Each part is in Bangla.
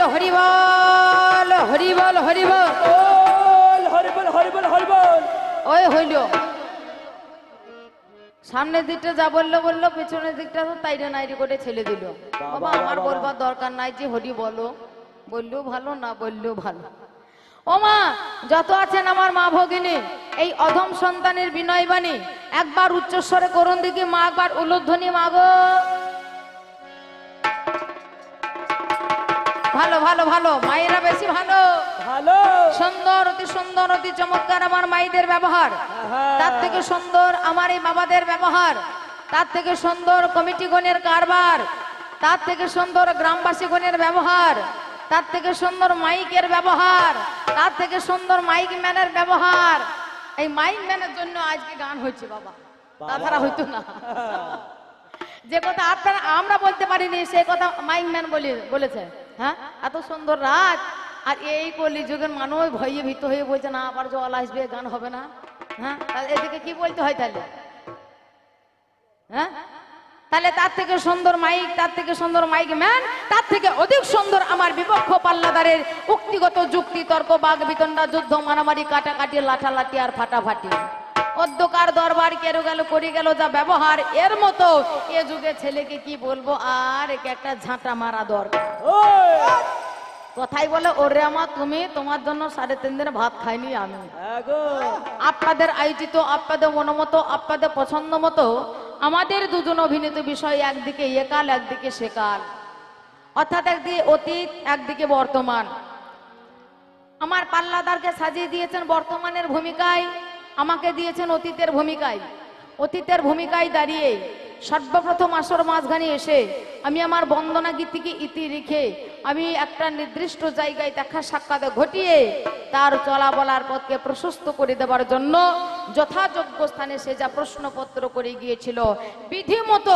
জোরে হরি বল হরি বল হরি বল হরি বল হরি বল হরি বল। ওই হইল সামনের দিকটা যা বললো বললো, পেছনের দিকটা তো তাইরে নাইরে করে ছেলে দিল। বাবা আমার বলবার দরকার নাই যে হরি বলো, বললেও ভালো না বললেও ভালো। ও মা, যত আছেন আমার মা ভগিনী, এই অধম সন্তানের বিনয় বাণী একবার উচ্চস্বরে করুন দেখি মা, একবার উলুধ্বনি মাগো। ভালো ভালো ভালো, মায়েরা বেশি ভালো ভালো সুন্দর, অতি সুন্দর, অতি চমৎকার আমার মায়েদের ব্যবহার। তার থেকে সুন্দর আমার এই বাবাদের ব্যবহার, তার থেকে সুন্দর কমিটিগণের কারবার, তার থেকে সুন্দর গ্রামবাসীগণের ব্যবহার, তার থেকে সুন্দর মাইকের ব্যবহার, তার থেকে সুন্দর মাইক ম্যানের ব্যবহার। এই মাইক ম্যানের জন্য আজকে গান হয়েছে বাবা, তাছাড়া হইতো না। যে কথা আপনারা আমরা বলতে পারিনি সেই কথা মাইক ম্যান বলেছে। হ্যাঁ, এত সুন্দর রাত, আর এই কলিযুগের মানুষ ভয়ে ভীত হয়ে বলছে না আবার জল আসবে, গান হবে না। হ্যাঁ, তাহলে এদিকে কি বলতে হয় তাহলে? হ্যাঁ, তাহলে তার থেকে সুন্দর মাইক, তার থেকে সুন্দর মাইক ম্যান, তার থেকে অধিক সুন্দর আমার বিপক্ষ পাল্লাদারের উক্তিগত যুক্তি, তর্ক, বাগ বিতণ্ডা, যুদ্ধ, মারামারি, কাটাকাটি, লাঠালাঠি আর ফাটাফাটি, অধ্যকার দরবার কেরো গেল করি গেল যা ব্যবহার, এর মতো এ যুগে ছেলেকে কি বলবো, আর একে একটা ঝাঁটা মারা দরকার। কথাই বলে ওরে আমা তুমি, তোমার জন্য 3.5 দিন ভাত খাইনি আমি। আপনাদের আয়োজিত, আপনাদের মনোমতো, আপনাদের পছন্দ মতো আমাদের দুজন অভিনীত বিষয়, একদিকে একাল একদিকে সেকাল, অর্থাৎ একদিকে অতীত একদিকে বর্তমান। আমার পাল্লাদারকে সাজিয়ে দিয়েছেন বর্তমানের ভূমিকায়, আমাকে দিয়েছেন অতীতের ভূমিকায়। অতীতের ভূমিকায় দাঁড়িয়ে সর্বপ্রথম আসর মাঝখানে এসে আমি আমার বন্দনা গীতিকে ইতি রেখে আমি একটা নির্দিষ্ট জায়গায় দেখা সাক্ষাৎ ঘটিয়ে তার চলা বলার পথকে প্রশস্ত করে দেওয়ার জন্য যথাযোগ্য স্থানে সে যা প্রশ্নপত্র করে গিয়েছিল, বিধি মতো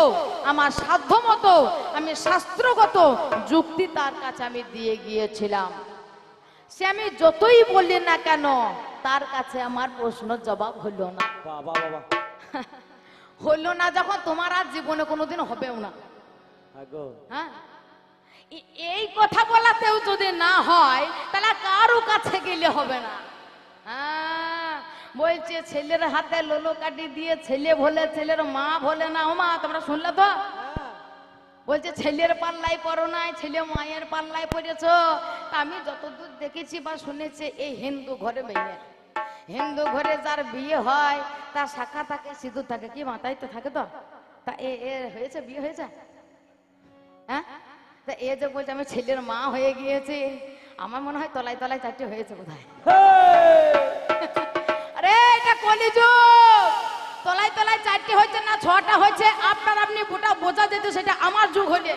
আমার সাধ্য মতো আমি শাস্ত্রগত যুক্তি তার কাছে আমি দিয়ে গিয়েছিলাম। সে আমি যতই বললি না কেন তার কাছে আমার প্রশ্ন জবাব হলো না। হলো না যখন, তোমার আর জীবনে কোনোদিন হবেও না। হ্যাঁ, এই কথা বলাতেও যদি না হয় তাহলে কারো কাছে গেলে হবে না। হ্যাঁ, বলছে ছেলের হাতে লোলো কাটি দিয়ে ছেলে বলে, ছেলের মা বলে না। ও মা, তোমরা শুনলে তো? বলছে ছেলের পাল্লায় পড়ো নাই, ছেলে মায়ের পাল্লায় পড়েছো। আমি যতদূর দেখেছি বা শুনেছি, এই হিন্দু ঘরে মেয়ে, হিন্দু ঘরে যার বিয়ে হয় তার শাখা থাকে, সিঁদুর থাকে, কি মাথায় তো থাকে। তো তা এ হয়েছে, বিয়ে হয়েছে? হ্যাঁ, তা এ যে বলছে আমি ছেলের মা হয়ে গিয়েছি, আমার মনে হয় তলায় তলায় 4টে হয়েছে বোধহয়। আরে এটা কলিযুগ, তলায় তলায় 4টে হয়েছে না 6টা হয়েছে, আপনার আপনি গোটা বোঝা যেত সেটা আমার যুগ হলে।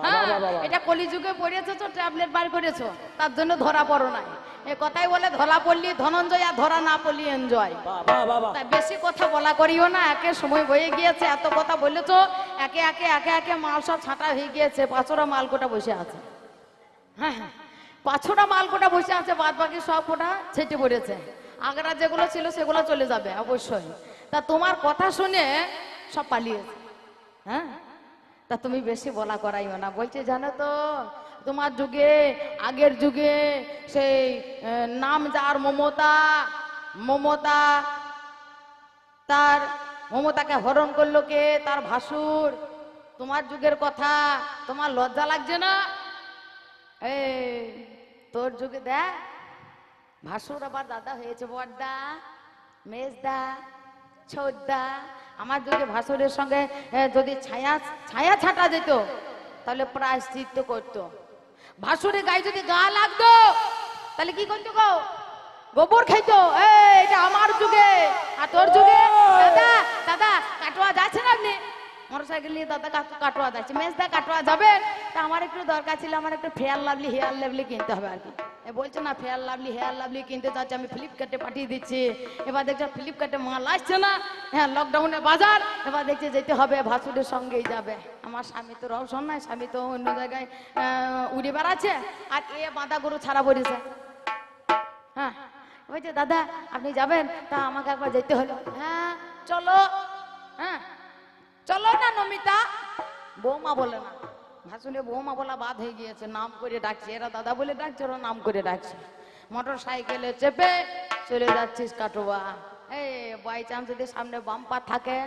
হ্যাঁ, এটা কলিযুগে পড়েছো তো, ট্যাবলেট বার করেছো, তার জন্য ধরা পড়ো নাই। এ কথাই বলে ধরা পড়লি ধনঞ্জয়, আর ধরা না পড়লি এনজয়। তাই বেশি কথা বলা করিও না, একে সময় বয়ে গিয়েছে, এত কথা বলেছো, একে একে একে একে মাল সব ছাঁটা হয়ে গিয়েছে। 5টা মালকোটা বসে আছে। হ্যাঁ, 5টা মালকোটা বসে আছে, বাদ বাকি সব কোটা ছেটে পড়েছে। আগরা যেগুলো ছিল সেগুলো চলে যাবে অবশ্যই। তা তোমার কথা শুনে সব পালিয়েছে। হ্যাঁ, তা তুমি বেশি বলা করাইও না। বলছে জানো তো, তোমার যুগে, আগের যুগে সেই নাম যার মমতা, মমতা তার মমতাকে হরণ করলো কে? তার ভাসুর। তোমার যুগের কথা তোমার লজ্জা লাগছে না? এই তোর যুগে দেখ, ভাসুর আবার দাদা হয়েছে, বড়দা, মেজদা, ছোটদা। আমার যুগে ভাসুরের সঙ্গে যদি ছায়া ছাটা যেত তাহলে প্রায়শ্চিত্ত করতো। ভাসুরের গায়ে যদি গা লাগতো তাহলে কি করতো গো? গোবর খাইতো। এটা আমার যুগে। আর তোর যুগে দাদা, দাদা কাটোয়া যাচ্ছে না আপনি? মোটরসাইকেল নিয়ে দাদা কাটোয়া যাচ্ছে। মেজদা কাটোয়া যাবেন? তা আমার একটু দরকার ছিল, আমার একটু ফেয়ার লাভলি হেয়ার লাভলি কিনতে হবে আর কি। বলছে না ফেয়ার লাভলি হেয়ার লাভলি কিনতে যাচ্ছে, আমি ফ্লিপকার্টে পাঠিয়ে দিচ্ছি। এবার দেখছে ফ্লিপকার্টে মাল আসছে না। হ্যাঁ, লকডাউনে বাজার। এবার দেখছে যেতে হবে, ভাসুরের সঙ্গেই যাবে। আমার স্বামী তো রওশন নাই, স্বামী তো অন্য জায়গায় উড়ে বেড়াচ্ছে, আর এ বাঁধা গরু ছাড়া পড়েছে। হ্যাঁ, বলছে দাদা আপনি যাবেন? তা আমাকে একবার যেতে হলো। হ্যাঁ চলো। হ্যাঁ চলো না নমিতা। বৌমা বলে না, ভাসুনে বৌমা বলা বাদ হয়ে গিয়েছে, নাম করে ডাকছে, এরা দাদা বলে ডাকছে, ওরা নাম করে ডাকছে। মোটর সাইকেলে চেপে চলে যাচ্ছিস কাটোয়া। এই বাই চান্স যদি সামনে বাম্পার থাকে,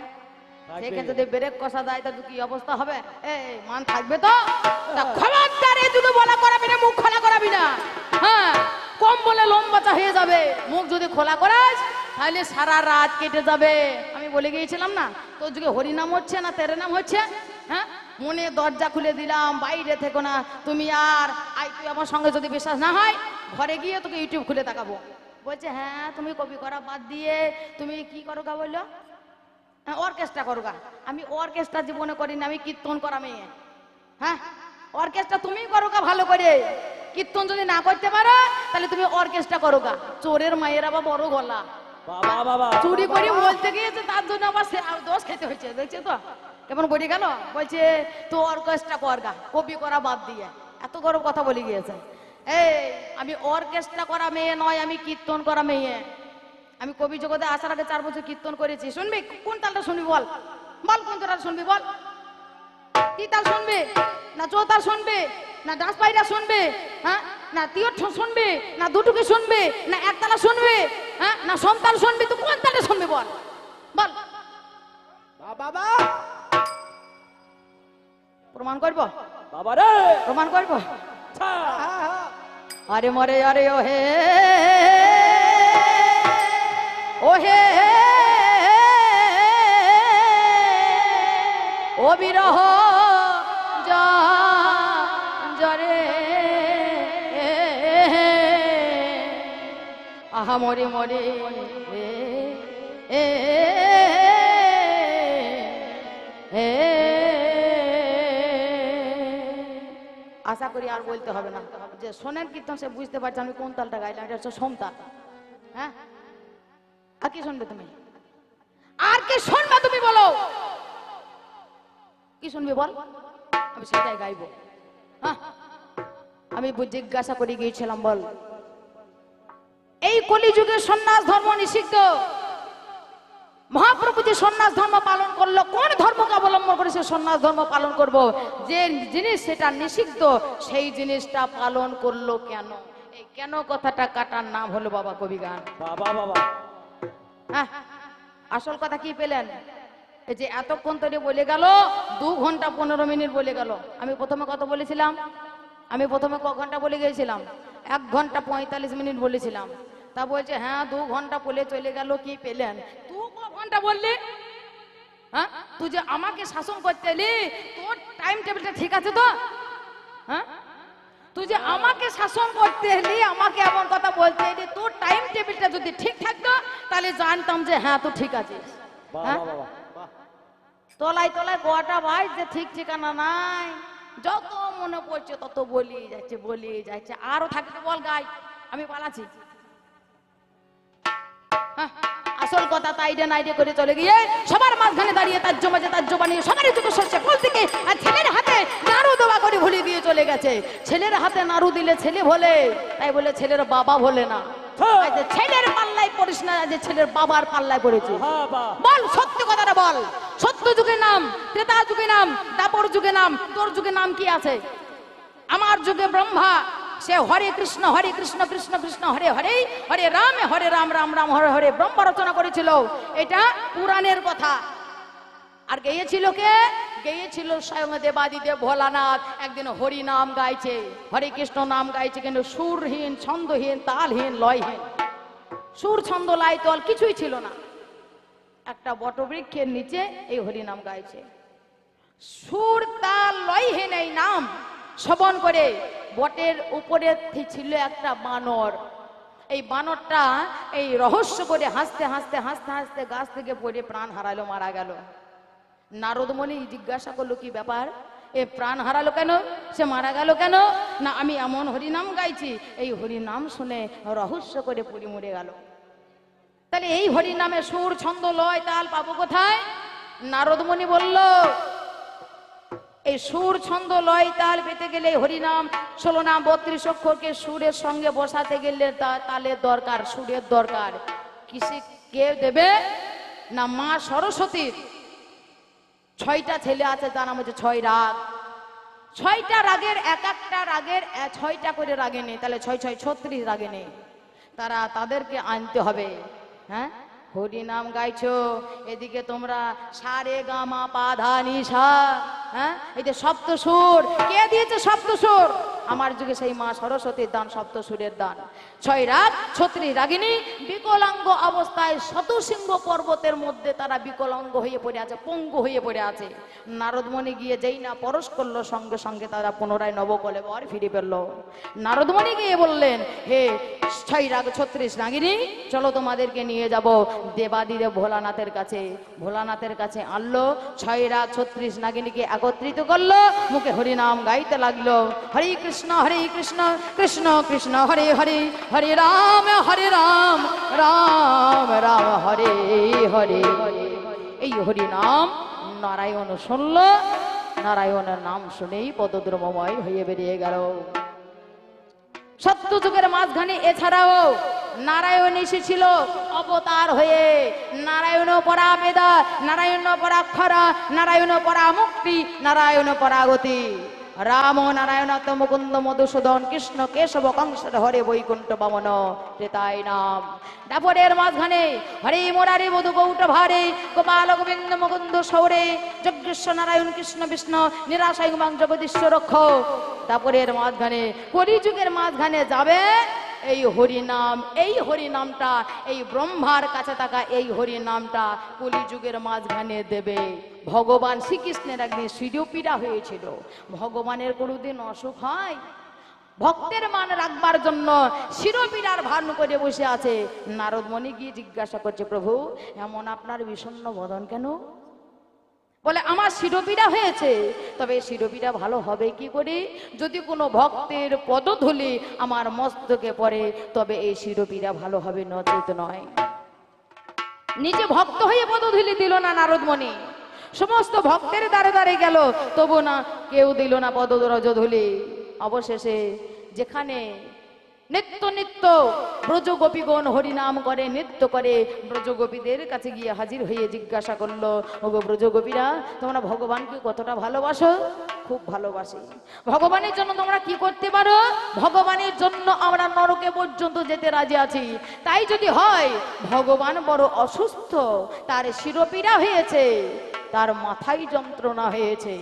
সেখানে যদি ব্রেক কষা দেয় তো কি অবস্থা হবে? এই মান থাকবে তো? খবরদার এই দুটো বলা করাবি না, মুখ খোলা করাবি না। হ্যাঁ, কম বলে লোম বাঁচা হয়ে যাবে। মুখ যদি খোলা করাস তাহলে সারা রাত কেটে যাবে। আমি বলে গিয়েছিলাম না, তোর যুগে হরিনাম হচ্ছে না তেরে নাম হচ্ছে? হ্যাঁ, মনে দরজা খুলে দিলাম, বাইরে থেকো না তুমি। আর আই তুই আমার সঙ্গে যদি বিশ্বাস না হয়, ঘরে গিয়ে তোকে ইউটিউব খুলে তাকাবো। বলছে হ্যাঁ, তুমি কপি করা বাদ দিয়ে তুমি কি করো গা? বললো অর্কেস্ট্রা করো গা। আমি অর্কেস্ট্রা জীবনে করিনি, আমি কীর্তন করা মেয়ে। হ্যাঁ, অর্কেস্ট্রা তুমি করো গা ভালো করে। কীর্তন যদি না করতে পারো তাহলে তুমি অর্কেস্ট্রা করো গা। চোরের মায়ের আবার বড় গলা, বাবা বাবা চুরি করে বলতে গিয়েছে, তার জন্য আবার দোষ খেতে হয়েছে। দেখছে তো কেমন বলে গেল? বলছে তো অর্কেস্ট্রা কর গা, কপি করা বাদ দিয়ে। এত গরম কথা বলে গিয়েছে। এই আমি অর্কেস্ট্রা করা মেয়ে নয়, আমি কীর্তন করা মেয়ে। আমি কবি জগতে আসার আগে 4 বছর কীর্তন করেছি। শুনবি কোন তালটা শুনবি? বল বল কোন তালটা শুনবি? বল কি তাল শুনবি? না চৌতাল শুনবি, না ডান্স পাইরা শুনবি, হ্যাঁ, না তিয়ট শুনবি, না দুটুকি শুনবি, না একতালা শুনবি, হ্যাঁ, না সমতাল শুনবি? তুই কোন তালটা শুনবি? বল বল। বাবা প্রমাণ করবো, বাবা রে প্রমাণ করবো। আচ্ছা আরে মরে আরে ওহে ওহে ও বিরহ জরে আহা মরে মরে আশা করি আর বলতে হবে না, যে শোনেন কীর্তন সে বুঝতে পারছে আমি কোন তালটা গাইলাম। এটা হচ্ছে সোমতাল। হ্যাঁ, আর কি শুনবে তুমি? আর কি শুনবে তুমি? বলো কি শুনবে? বল, আমি সেটাই গাইবো। হ্যাঁ, আমি জিজ্ঞাসা করে গিয়েছিলাম, বল এই কলিযুগে সন্ন্যাস ধর্ম নিষিদ্ধ। মহাপ্রভু যে সন্ন্যাস ধর্ম পালন করলো, কোন ধর্মকে অবলম্বন করে সে সন্ন্যাস ধর্ম পালন করব? যে জিনিস সেটা নিষিদ্ধ, সেই জিনিসটা পালন করলো কেন? এই কেন কথাটা কাটার নাম হলো বাবা কবি গান। বাবা বাবা হ্যাঁ, আসল কথা কি পেলেন? এই যে এতক্ষণ ধরে বলে গেল, 2 ঘন্টা 15 মিনিট বলে গেল। আমি প্রথমে কত বলেছিলাম? আমি প্রথমে ক ঘন্টা বলে গিয়েছিলাম? 1 ঘন্টা 45 মিনিট বলেছিলাম। তা বলছে হ্যাঁ 2 ঘন্টা বলে চলে গেল। কি পেলেন? তুই ক ঘন্টা বললি? হ্যাঁ, তুই যে আমাকে শাসন করতে এলি, তোর টাইম টেবিলটা ঠিক আছে তো? হ্যাঁ, তুই যে আমাকে শাসন করতে এলি, আমাকে এমন কথা বলতে এলি, তোর টাইম টেবিলটা যদি ঠিক থাকতো তাহলে জানতাম যে হ্যাঁ তুই ঠিক আছিস। হ্যাঁ, তলায় তলায় কটা ভাই যে ঠিক ঠিকানা নাই। যত মনে পড়ছে তত বলি যাচ্ছে। আরো থাকতে বল গাই, আমি পালাচ্ছি। হ্যাঁ, আসল কথা তাইডে নাইডে করে চলে গিয়ে সবার মাঝখানে দাঁড়িয়ে তার জমাজে তার জবানিয়ে সবারই চোখে সরষে ফুল থেকে আর ছেলের হাতে নাড়ু দেওয়া করে ভুলে দিয়ে চলে গেছে। ছেলের হাতে নাড়ু দিলে ছেলে ভোলে, তাই বলে ছেলের বাবা ভোলে না। ছেলের পাল্লায় পড়িস না, যে ছেলের বাবার পাল্লায় পড়েছে। বল সত্য কথাটা বল। সত্য যুগের নাম, ত্রেতা যুগের নাম, দাপর যুগের নাম, তোর যুগের নাম কি আছে? আমার যুগে ব্রহ্মা সে হরে কৃষ্ণ কৃষ্ণ কৃষ্ণ হরে হরে, হরে রাম রাম রাম হরে হরে ব্রহ্ম রচনা করেছিল। এটা পুরাণের কথা। আর গেয়েছিল কে? গেয়েছিল স্বয়ং দেবাদিদেব ভোলানাথ। একদিন হরি নাম গাইছে, হরে কৃষ্ণ নাম গাইছে, কিন্তু সুরহীন, ছন্দহীন, তালহীন, লয়হীন। সুর ছন্দ লাই তল কিছুই ছিল না। একটা বটবৃক্ষের নিচে এই হরি নাম গাইছে। সুর তাল লয়হীন এই নাম শ্রবণ করে বটের উপরে ছিল একটা বানর। এই বানরটা এই রহস্য করে হাসতে হাসতে হাসতে হাসতে গাছ থেকে পড়ে প্রাণ হারালো, মারা গেল। নারদমণি জিজ্ঞাসা করলো কি ব্যাপার, এ প্রাণ হারালো কেন, সে মারা গেল কেন? না আমি এমন হরিনাম গাইছি, এই হরিনাম শুনে রহস্য করে পড়ে মরে গেল। তাহলে এই হরিনামে সুর ছন্দ লয় তাল পাবো কোথায়? নারদমণি বলল এই সুর ছন্দ লয় তাল পেতে গেলে হরিনাম 16 নাম 32 অক্ষরকে সুরের সঙ্গে বসাতে গেলে তালের দরকার, সুরের দরকার। কিসে কে দেবে? না মা সরস্বতীর 6টা ছেলে আছে, তার নাম হচ্ছে 6 রাগ। ছয়টা রাগের এক একটা রাগের ছয়টা করে রাগে নেই, তাহলে 6 6 36 রাগে নেই। তাদেরকে আনতে হবে। হ্যাঁ, হরি নাম গাইছো, এদিকে তোমরা সারে গামা পা ধা নি সা, হ্যাঁ এই যে সপ্তসুর, কে দিয়েছে সপ্তসুর? আমার যুগে সেই মা সরস্বতীর দান, সপ্তসুরের দান। 6 রাগ 36 রাগিনী বিকলাঙ্গ অবস্থায় শতশৃঙ্গ পর্বতের মধ্যে তারা বিকলাঙ্গ হয়ে পড়ে আছে, পঙ্গু হয়ে পড়ে আছে। নারদমণি গিয়ে যেই না পরশ করলো, সঙ্গে সঙ্গে তারা পুনরায় নবকলেবর ফিরে পেল। নারদমণি গিয়ে বললেন, হে 6 রাগ 36 রাগিনী, চলো তোমাদেরকে নিয়ে যাব দেবাদিদেব ভোলানাথের কাছে। ভোলানাথের কাছে আনলো, 6 রাগ 36 নাগিনীকে একত্রিত করলো, মুখে হরি নাম গাইতে লাগলো। হরে কৃষ্ণ কৃষ্ণ কৃষ্ণ হরে হরে, হরে রাম রাম রাম হরে হরে। এই হরি নাম নারায়ণ শুনল, নারায়ণের নাম শুনেই পদদ্রমময় হয়ে বেরিয়ে গেল। সত্যযুগের মাঝখানে এছাড়াও নারায়ণ এসেছিল অবতার হয়ে। নারায়ণ পরা বেদা, নারায়ণ পরাক্ষরা, নারায়ণ পরা মুক্তি, নারায়ণ পরাগতি। রাম নারায়ণ মুকুন্দ মধুসূদন, কৃষ্ণ কেশব কংসের হরে বৈকুণ্ঠ বামন ত্রেতাই নাম। ডাপরের মাঝখানে হরে মোরারি মধু গৌট ভারে, গোপাল গোবিন্দ মুকুন্দ সৌরে, যজ্ঞেশ্বর নারায়ণ কৃষ্ণ বিষ্ণু নিরাশায় মাং জগদীশ্বর রক্ষ। তারপরের মাঝখানে কলিযুগের মাঝখানে যাবে এই হরি নাম। এই হরি নামটা, এই ব্রহ্মার কাছে থাকা এই হরি নামটা কলিযুগের মাঝখানে দেবে। ভগবান শ্রীকৃষ্ণের একদিন শিরোপীড়া হয়েছিল। ভগবানের কোনোদিন অসুখ হয়? ভক্তের মান রাখবার জন্য শিরোপীড়ার ভান করে বসে আছে। নারদমণি গিয়ে জিজ্ঞাসা করছে, প্রভু এমন আপনার বিষণ্ণ বদন কেন? বলে, আমার শিরোপীড়া হয়েছে। তবে শিরোপীড়া ভালো হবে কি করে? যদি কোনো ভক্তের পদধূলি আমার মস্তকে পড়ে, তবে এই শিরোপীড়া ভালো হবে, নচেত নয়। নিজে ভক্ত হয়ে পদধূলি দিল না নারদমণি, সমস্ত ভক্তের দ্বারে দ্বারে গেল, তবু না কেউ দিল না পদরজধূলি। অবশেষে যেখানে নিত্য নিত্য ব্রজগোপীগণ হরিনাম করে, নৃত্য করে, ব্রজগোপীদের কাছে গিয়ে হাজির হয়ে জিজ্ঞাসা করলো, ওগো ব্রজগোপীরা, তোমরা ভগবানকে কতটা ভালোবাসো? খুব ভালোবাসি। ভগবানের জন্য তোমরা কি করতে পারো? ভগবানের জন্য আমরা নরকে পর্যন্ত যেতে রাজি আছি। তাই যদি হয় ভগবান বড় অসুস্থ, তার শিরোপীড়া হয়েছে, তার মাথায় যন্ত্রণা হয়েছে,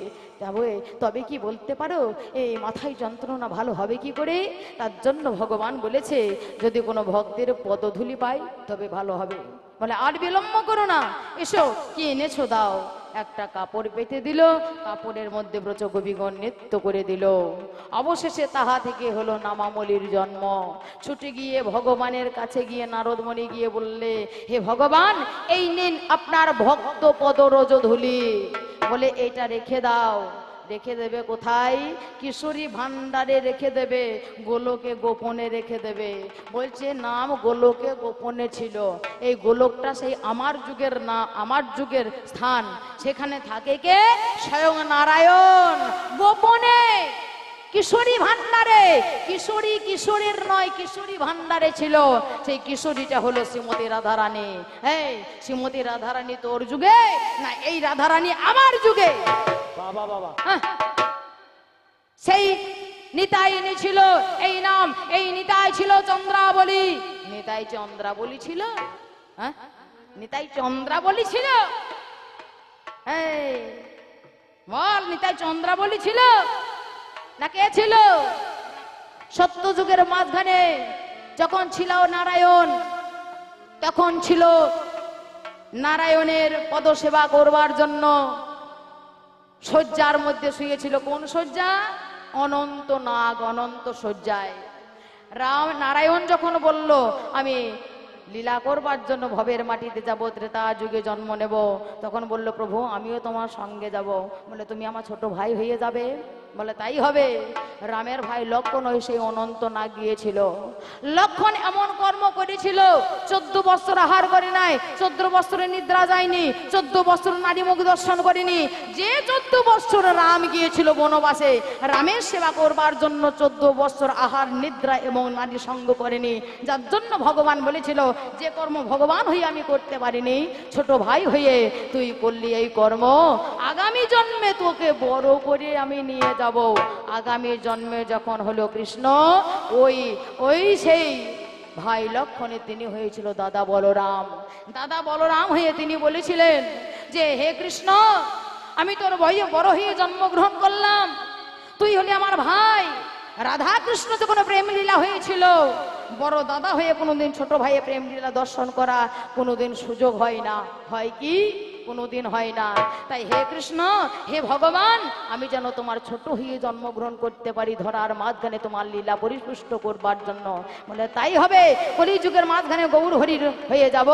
তবে কি বলতে পারো এই মাথায় যন্ত্রণা ভালো হবে কি করে? তার জন্য ভগবান বলেছে, যদি কোনো ভক্তের পদধূলি পাই তবে ভালো হবে। বলে, আর বিলম্ব করো না, এসো কি এনেছো দাও। একটা কাপড় পেতে দিল, কাপড়ের মধ্যে ব্রজগোপীগণ নৃত্য করে দিল। অবশেষে তাহা থেকে হলো নামামলির জন্ম। ছুটে গিয়ে ভগবানের কাছে গিয়ে নারদমণি গিয়ে বললে, হে ভগবান, এই নিন আপনার ভক্ত পদরজধূলি। বলে, এইটা রেখে দাও। রেখে দেবে কোথায়? কিশোরী ভান্ডারে রেখে দেবে, গোলকে গোপনে রেখে দেবে। বলছে, নাম গোলকে গোপনে ছিল। এই গোলকটা সেই আমার যুগের না, আমার যুগের স্থান। সেখানে থাকে কে? স্বয়ং নারায়ণ গোপনে কিশোরী ভান্ডারে। কিশোরী কিশোরের নয়, কিশোরী ভান্ডারে ছিল। সেই কিশোরীটা হলো শ্রীমতী রাধারানী। এই শ্রীমতী রাধারানী তোর যুগে না, এই রাধারানী আমার যুগে। বাবা বাবা, সেই নিতাই ছিল এই নাম। এই নিতাই ছিল চন্দ্রাবলী। নিতাই চন্দ্রাবলী ছিল। হ্যাঁ, নিতাই চন্দ্রাবলী ছিল। এই বল, নিতাই চন্দ্রাবলী ছিল না কে ছিল? সত্যযুগের মাঝখানে যখন ছিল নারায়ণ, তখন ছিল নারায়ণের পদসেবা করবার জন্য শয্যার মধ্যে শুয়েছিল। কোন শয্যা? অনন্ত নাগ, অনন্ত শয্যায়। নারায়ণ যখন বলল, আমি লীলা করবার জন্য ভবের মাটিতে যাব, ত্রেতা যুগে জন্ম নেব, তখন বলল, প্রভু আমিও তোমার সঙ্গে যাব। বলে, তুমি আমার ছোট ভাই হয়ে যাবে? বলে, তাই হবে। রামের ভাই লক্ষণ ওই সেই অনন্ত নাগ গিয়েছিল। লক্ষণ এমন কর্ম করেছিল, 14 বছর আহার করে নাই, 14 বছরে নিদ্রা যায়নি, 14 বছর নারী মুখ দর্শন করেনি। যে 14 বছর রাম গিয়েছিল বনবাসে রামের সেবা করবার জন্য, 14 বছর আহার নিদ্রা এবং নারী সঙ্গ করেনি। যার জন্য ভগবান বলেছিল, যে কর্ম ভগবান হয়ে আমি করতে পারিনি, ছোট ভাই হয়ে তুই করলি এই কর্ম, আগামী জন্মে তোকে বড় করে আমি নিয়ে যাব। পাবো। আগামী জন্মে যখন হলো কৃষ্ণ, ওই ওই সেই ভাই লক্ষণে তিনি হয়েছিল দাদা বলরাম। দাদা বলরাম হয়ে তিনি বলেছিলেন যে হে কৃষ্ণ, আমি তোর বইয়ে বড় হয়ে জন্মগ্রহণ করলাম, তুই হলি আমার ভাই। রাধা কৃষ্ণ যখন প্রেম লীলা হয়েছিল, বড় দাদা হয়ে কোনোদিন ছোট ভাইয়ের প্রেম লীলা দর্শন করা কোনোদিন সুযোগ হয় না, হয় কি? কোনোদিন হয় না। তাই হে কৃষ্ণ, হে ভগবান, আমি যেন তোমার ছোট হয়ে জন্মগ্রহণ করতে পারি ধরার মাঝখানে তোমার লীলা পরিপুষ্ট করবার জন্য। বলে তাই হবে, কলিযুগের মাঝখানে গৌর হরির হয়ে যাব,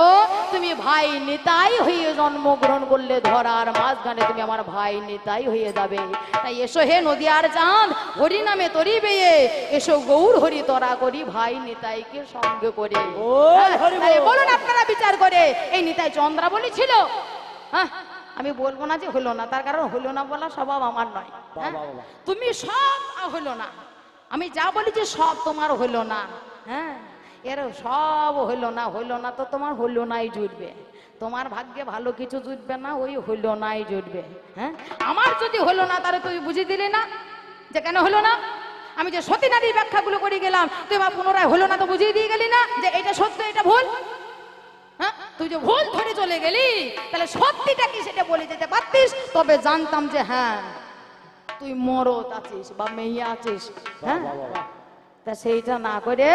তুমি ভাই নিতাই হয়ে জন্মগ্রহণ করলে ধরার মাঝখানে তুমি আমার ভাই নিতাই হয়ে যাবে। তাই এসো হে নদিয়ার চাঁদ, হরি নামে তরি বেয়ে এসো গৌর হরি তরা করি ভাই নিতাইকে সঙ্গে করে। তাই বলুন আপনারা বিচার করে, এই নিতাই চন্দ্রাবলী ছিল? হ্যাঁ, আমি বলবো না যে হলো না, তার কারণ হলো না বলা স্বভাব আমার নয়। হ্যাঁ, তুমি সব হলো না, আমি যা বলি যে সব তোমার হলো না। হ্যাঁ, এর সব হলো না, হলো না তো তোমার হলো নাই জুটবে, তোমার ভাগ্যে ভালো কিছু জুটবে না, ওই হলো নাই জুটবে। হ্যাঁ, আমার যদি হলো না তাহলে তুই বুঝিয়ে দিলি না যে কেন হলো না। আমি যে সতী নারীর ব্যাখ্যাগুলো করে গেলাম, তুই বা পুনরায় হলো না তো বুঝিয়ে দিয়ে গেলি না যে এটা সত্য এটা ভুল। হ্যাঁ, তুই যে ভুল ধরে চলে গেলি, তাহলে সত্যিটা কি সেটা বলে যেতে পারতিস, তবে জানতাম যে হ্যাঁ তুই মরদ আছিস বা মেয়ে আছিস। হ্যাঁ, তা সেইটা না করে,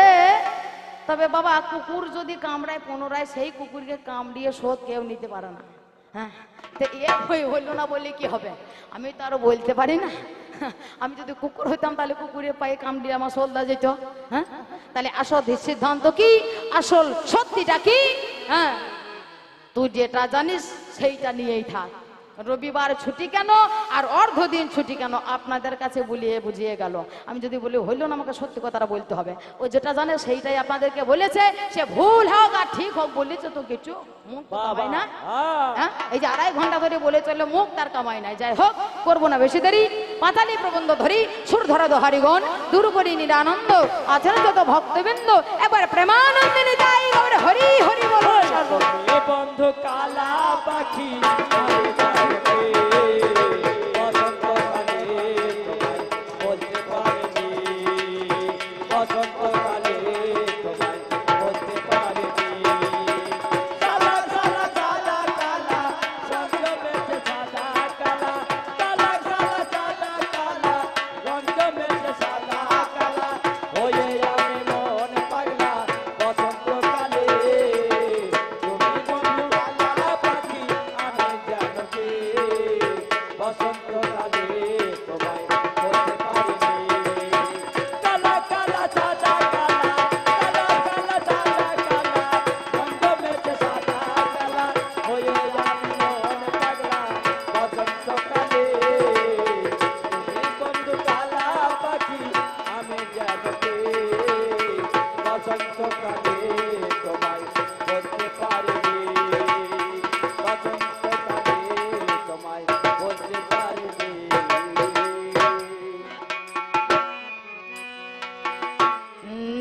তবে বাবা কুকুর যদি কামড়ায় পুনরায় সেই কুকুরকে কামড়িয়ে শোধ কেউ নিতে পারে না। হ্যাঁ, তো এ হইলো না বলে কি হবে, আমি তো আরো বলতে পারি না। আমি যদি কুকুর হইতাম তাহলে কুকুরের পায়ে কামড়িয়ে আমার সোলদা যেত। হ্যাঁ, তাহলে আসল সিদ্ধান্ত কি, আসল সত্যিটা কি? হ্যাঁ, তুই যেটা জানিস সেইটা নিয়েই থাক। রবিবার ছুটি কেন আর অর্ধদিন ছুটি কেন আপনাদের কাছে বুঝিয়ে গেল। আমি যদি বলি হইলো না, আমাকে সত্যি কথাটা বলতে হবে। ও যেটা জানে সেইটাই আপনাদেরকে বলেছে, সে ভুল হোক আর ঠিক হোক বলেছে তো কিছু মুখ কামাই না। হ্যাঁ, এই যে 2.5 ঘন্টা ধরে বলে চললো, মুখ তার কামাই নাই। যাই হোক, করবো না বেশি দেরি, পাতালি প্রবন্ধ ধরি, সুর ধরা দোহারিগণ, দূর করি নিরানন্দ, আছেন যত ভক্তবৃন্দ, এবার প্রেমানন্দে নিতাই গৌর হরি হরি বলো। বন্ধু কালা পাখি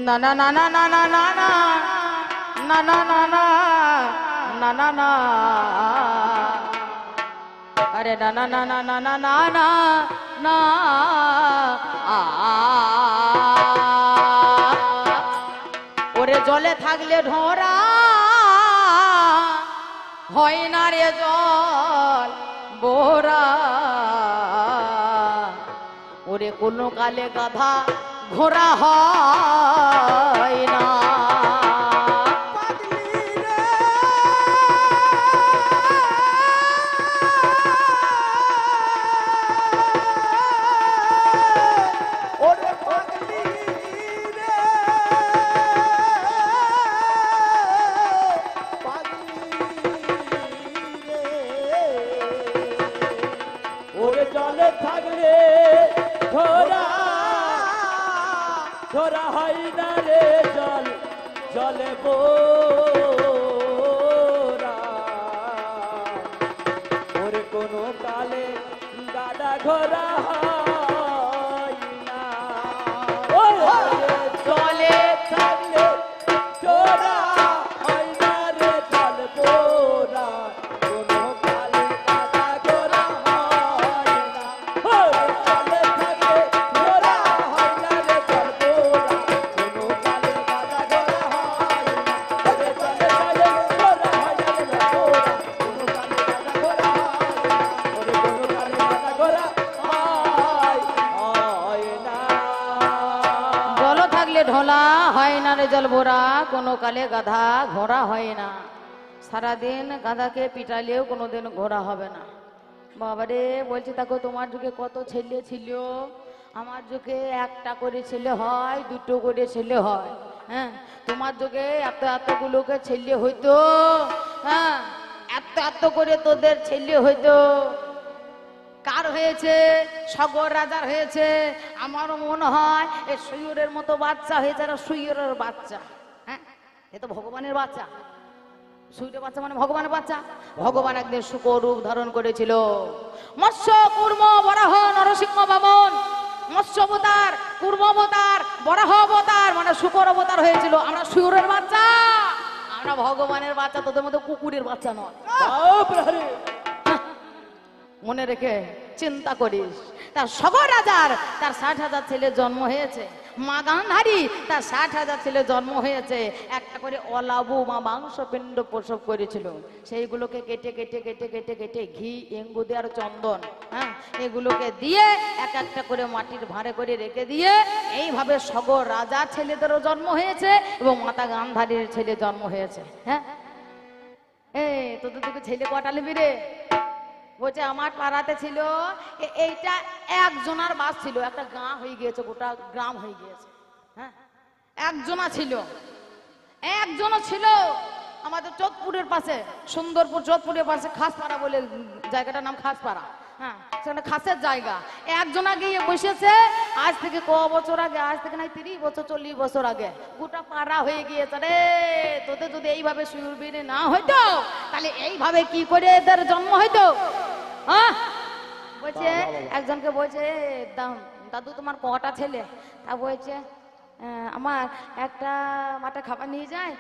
না না না না না না না না না না না না না না না, আরে না না না না না না না না না, ওরে জলে থাকলে ঢোরা হয় না রে জল বোরা, ওরে কোনো কালে গাধা ঘোরা হয় না। ওরে জলে থাকলে ধরা ধরা হয় না রে জল জলে বোরা, ওরে কোনো কালে গাডা ঘোরা হয় না। জলে থাকলে ধরা হয় না রে জল বোরা, কোনো কালে গাডা ঘোরা হয় না। জলে থাকলে ঘোলা হয় না রে জল ভরা, কোনো কালে গাধা ঘোড়া হয় না। সারাদিন গাধাকে পিটালেও কোনোদিন ঘোড়া হবে না। বাবারে বলছি দেখো তোমার যুগে কত ছেলে ছিল, আমার যুগে একটা করে ছেলে হয়, দুটো করে ছেলে হয়। হ্যাঁ, তোমার যুগে এত এতগুলোকে ছেলে হইতো। হ্যাঁ, এত এত করে তোদের ছেলে হইতো। কার হয়েছে? সগর রাজার হয়েছে। আমারও মনে হয় এ সৈয়রের মতো বাচ্চা হয়েছে, আর সৈয়রের বাচ্চা। হ্যাঁ, এ তো ভগবানের বাচ্চা। সূর্য বাচ্চা মানে ভগবানের বাচ্চা। ভগবান একদিন শুকর রূপ ধারণ করেছিল। মৎস্য, কুর্ম, বরাহ, নরসিংহ, বামন, মৎস্য অবতার, কুর্ম অবতার, বরাহ অবতার, মানে শুকর অবতার হয়েছিল। আমরা সূর্যের বাচ্চা, আমরা ভগবানের বাচ্চা, তোদের মতো কুকুরের বাচ্চা নয়। মনে রেখে চিন্তা করিস। তার সগর রাজার তার 60,000 ছেলে জন্ম হয়েছে। মা গান্ধারী তার 60,000 ছেলে জন্ম হয়েছে। একটা করে অলাবু মা মাংসপিণ্ড প্রসব করেছিল। সেইগুলোকে কেটে কেটে কেটে কেটে কেটে ঘি, এঙ্গুদে আর চন্দন, হ্যাঁ, এগুলোকে দিয়ে এক একটা করে মাটির ভাঁড়ে করে রেখে দিয়ে এইভাবে সগর রাজার ছেলেদেরও জন্ম হয়েছে এবং মাতা গান্ধারীর ছেলে জন্ম হয়েছে। হ্যাঁ, তোদের তোকে ছেলে কটা নিবি রে? বলছে আমার পাড়াতে ছিল এইটা একজনার বাস ছিল, একটা গাঁ হয়ে গিয়েছে, গোটা গ্রাম হয়ে গিয়েছে। হ্যাঁ, একজনা ছিল, একজনও ছিল আমাদের চোদপুরের পাশে, সুন্দরপুর চোদপুরের পাশে খাসপাড়া বলে জায়গাটার নাম খাসপাড়া। হ্যাঁ, সেখানে খাসের জায়গা। একজনা গিয়ে বসেছে আজ থেকে ক বছর আগে, আজ থেকে নাই 30 বছর 40 বছর আগে, গোটা পাড়া হয়ে গিয়েছে। রে তোদের যদি এইভাবে সুরবিনে না হইতো তাহলে এইভাবে কি করে এদের জন্ম হইতো? হ্যাঁ, বলছে একজনকে, বলছে দাদু তোমার কটা ছেলে? তা বলছে আমার একটা মাঠে খাবার নিয়ে যায়,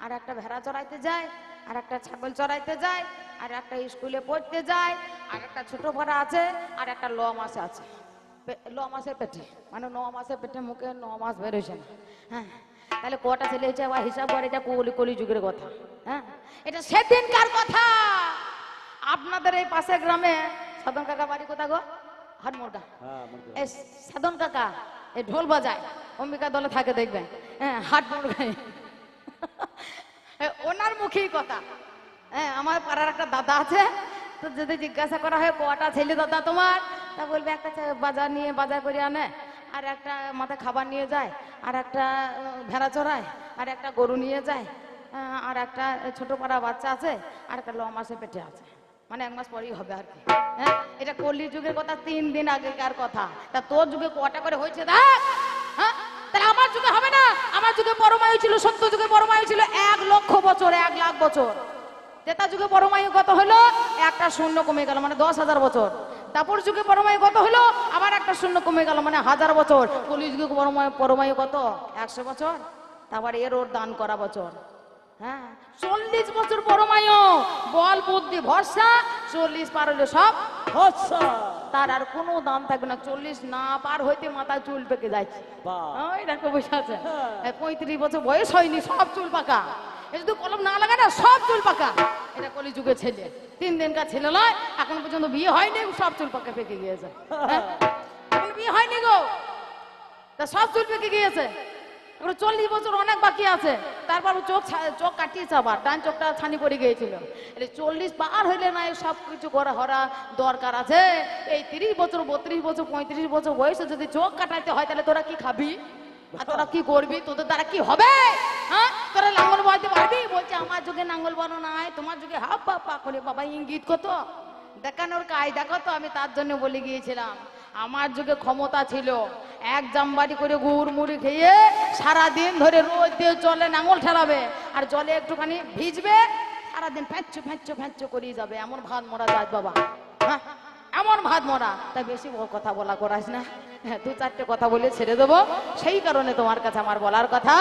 আর একটা ভেড়া চড়াইতে যায়, আর একটা ছাগল চড়াইতে যায়, আর একটা স্কুলে পড়তে যায়, আর একটা ছোট ভাড়া আছে, আর একটা 9 মাস আছে। 9 মাসের পেটে, মানে 9 মাসের পেটে, মুখে 9 মাস বেরোছে না। হ্যাঁ, তাহলে কটা ছেলে হয়েছে আবার হিসাব করে। এটা কলি যুগের কথা। হ্যাঁ, এটা সেদিনকার কথা। আপনাদের এই পাশের গ্রামে সাধন কাকা বাড়ি কোথা গো? হাটমোড়া। এই সাধন কাকা এই ঢোল বাজায়, অম্বিকা দলে থাকে দেখবেন। হ্যাঁ, হাটমোড়ায় ওনার মুখেই কথা। হ্যাঁ, আমার পাড়ার একটা দাদা আছে, তো যদি জিজ্ঞাসা করা হয় কটা ছেলে দাদা তোমার, তা বলবে একটা বাজার নিয়ে বাজার করে আনে, আর একটা মাথায় খাবার নিয়ে যায়, আর একটা ভেড়া চড়ায়, আর একটা গরু নিয়ে যায়, আর একটা ছোট পাড়া বাচ্চা আছে, আর একটা 9 মাসে পেটে আছে, মানে 1 মাস পরেই হবে আর কি। হ্যাঁ, এটা কলি যুগের কথা, 3 দিন আগেকার কথা। তা তোর যুগে কটা করে হয়েছে দেখ। হ্যাঁ, তাহলে আমার যুগে হবে না? আমার যুগে পরমায়ু ছিল, সত্য যুগে পরমায়ু ছিল 1 লক্ষ বছর, 1 লাখ বছর। তেতা যুগে পরমায়ু কত হলো? একটা শূন্য কমে গেল, মানে 10,000 বছর। তারপর যুগে পরমায়ু কত হলো? আবার একটা শূন্য কমে গেল, মানে 1000 বছর। কলি যুগে পরমায়ু কত? 100 বছর। তারপর এর ওর দান করা বছর। হ্যাঁ, 40 বছর পরমায়ু। বল বুদ্ধি ভরসা, 40 পার হলে সব ভরসা। তার আর কোনো দাম থাকবে না। 40 না পার হইতে মাথায় চুল পেকে যাচ্ছে। ওই দেখো বসে আছে, 35 বছর বয়স হয়নি, সব চুল পাকা। এই যদি কলম না লাগায় না, সব চুল পাকা। এটা কলি যুগে ছেলে, 3 দিনকার ছেলে নয়, এখন পর্যন্ত বিয়ে হয়নি, সব চুল পাকা পেকে গিয়েছে। এখন বিয়ে হয়নি গো, তা সব চুল পেকে গিয়েছে। 40 বছর অনেক বাকি আছে। তারপর চোখ কাটিয়েছে, আবার ডান চোখটা ছানি পড়ে গিয়েছিল। 40 পার হইলে না সব কিছু করা দরকার আছে। এই 30 বছর 32 বছর 35 বছর বয়সে যদি চোখ কাটাইতে হয়, তাহলে তোরা কি খাবি আর তোরা কি করবি? তোদের দ্বারা কি হবে? হ্যাঁ, তোরা লাঙ্গল বইতে পারবি? বলছে আমার যুগে নাঙ্গল বানো নাই, তোমার যুগে হাপ পা করে বাবা ইঙ্গিত কত দেখানোর কায়দা কত। আমি তার জন্য বলে গিয়েছিলাম, আমার যুগে ক্ষমতা ছিল, 1 জামবাটি করে গুড় মুড়ি খেয়ে সারাদিন ধরে রোদ দিয়ে জলে নাঙল ঠেলাবে, আর জলে একটুখানি ভিজবে, সারাদিন ফ্যাঁচু ফ্যাঁচু ফ্যাঁচু করেই যাবে। এমন ভাত মরা যায় বাবা। হ্যাঁ, এমন ভাত মরা। তাই বেশি কথা বলা করাস না। হ্যাঁ, 2-4টে কথা বলে ছেড়ে দেবো। সেই কারণে তোমার কাছে আমার বলার কথা,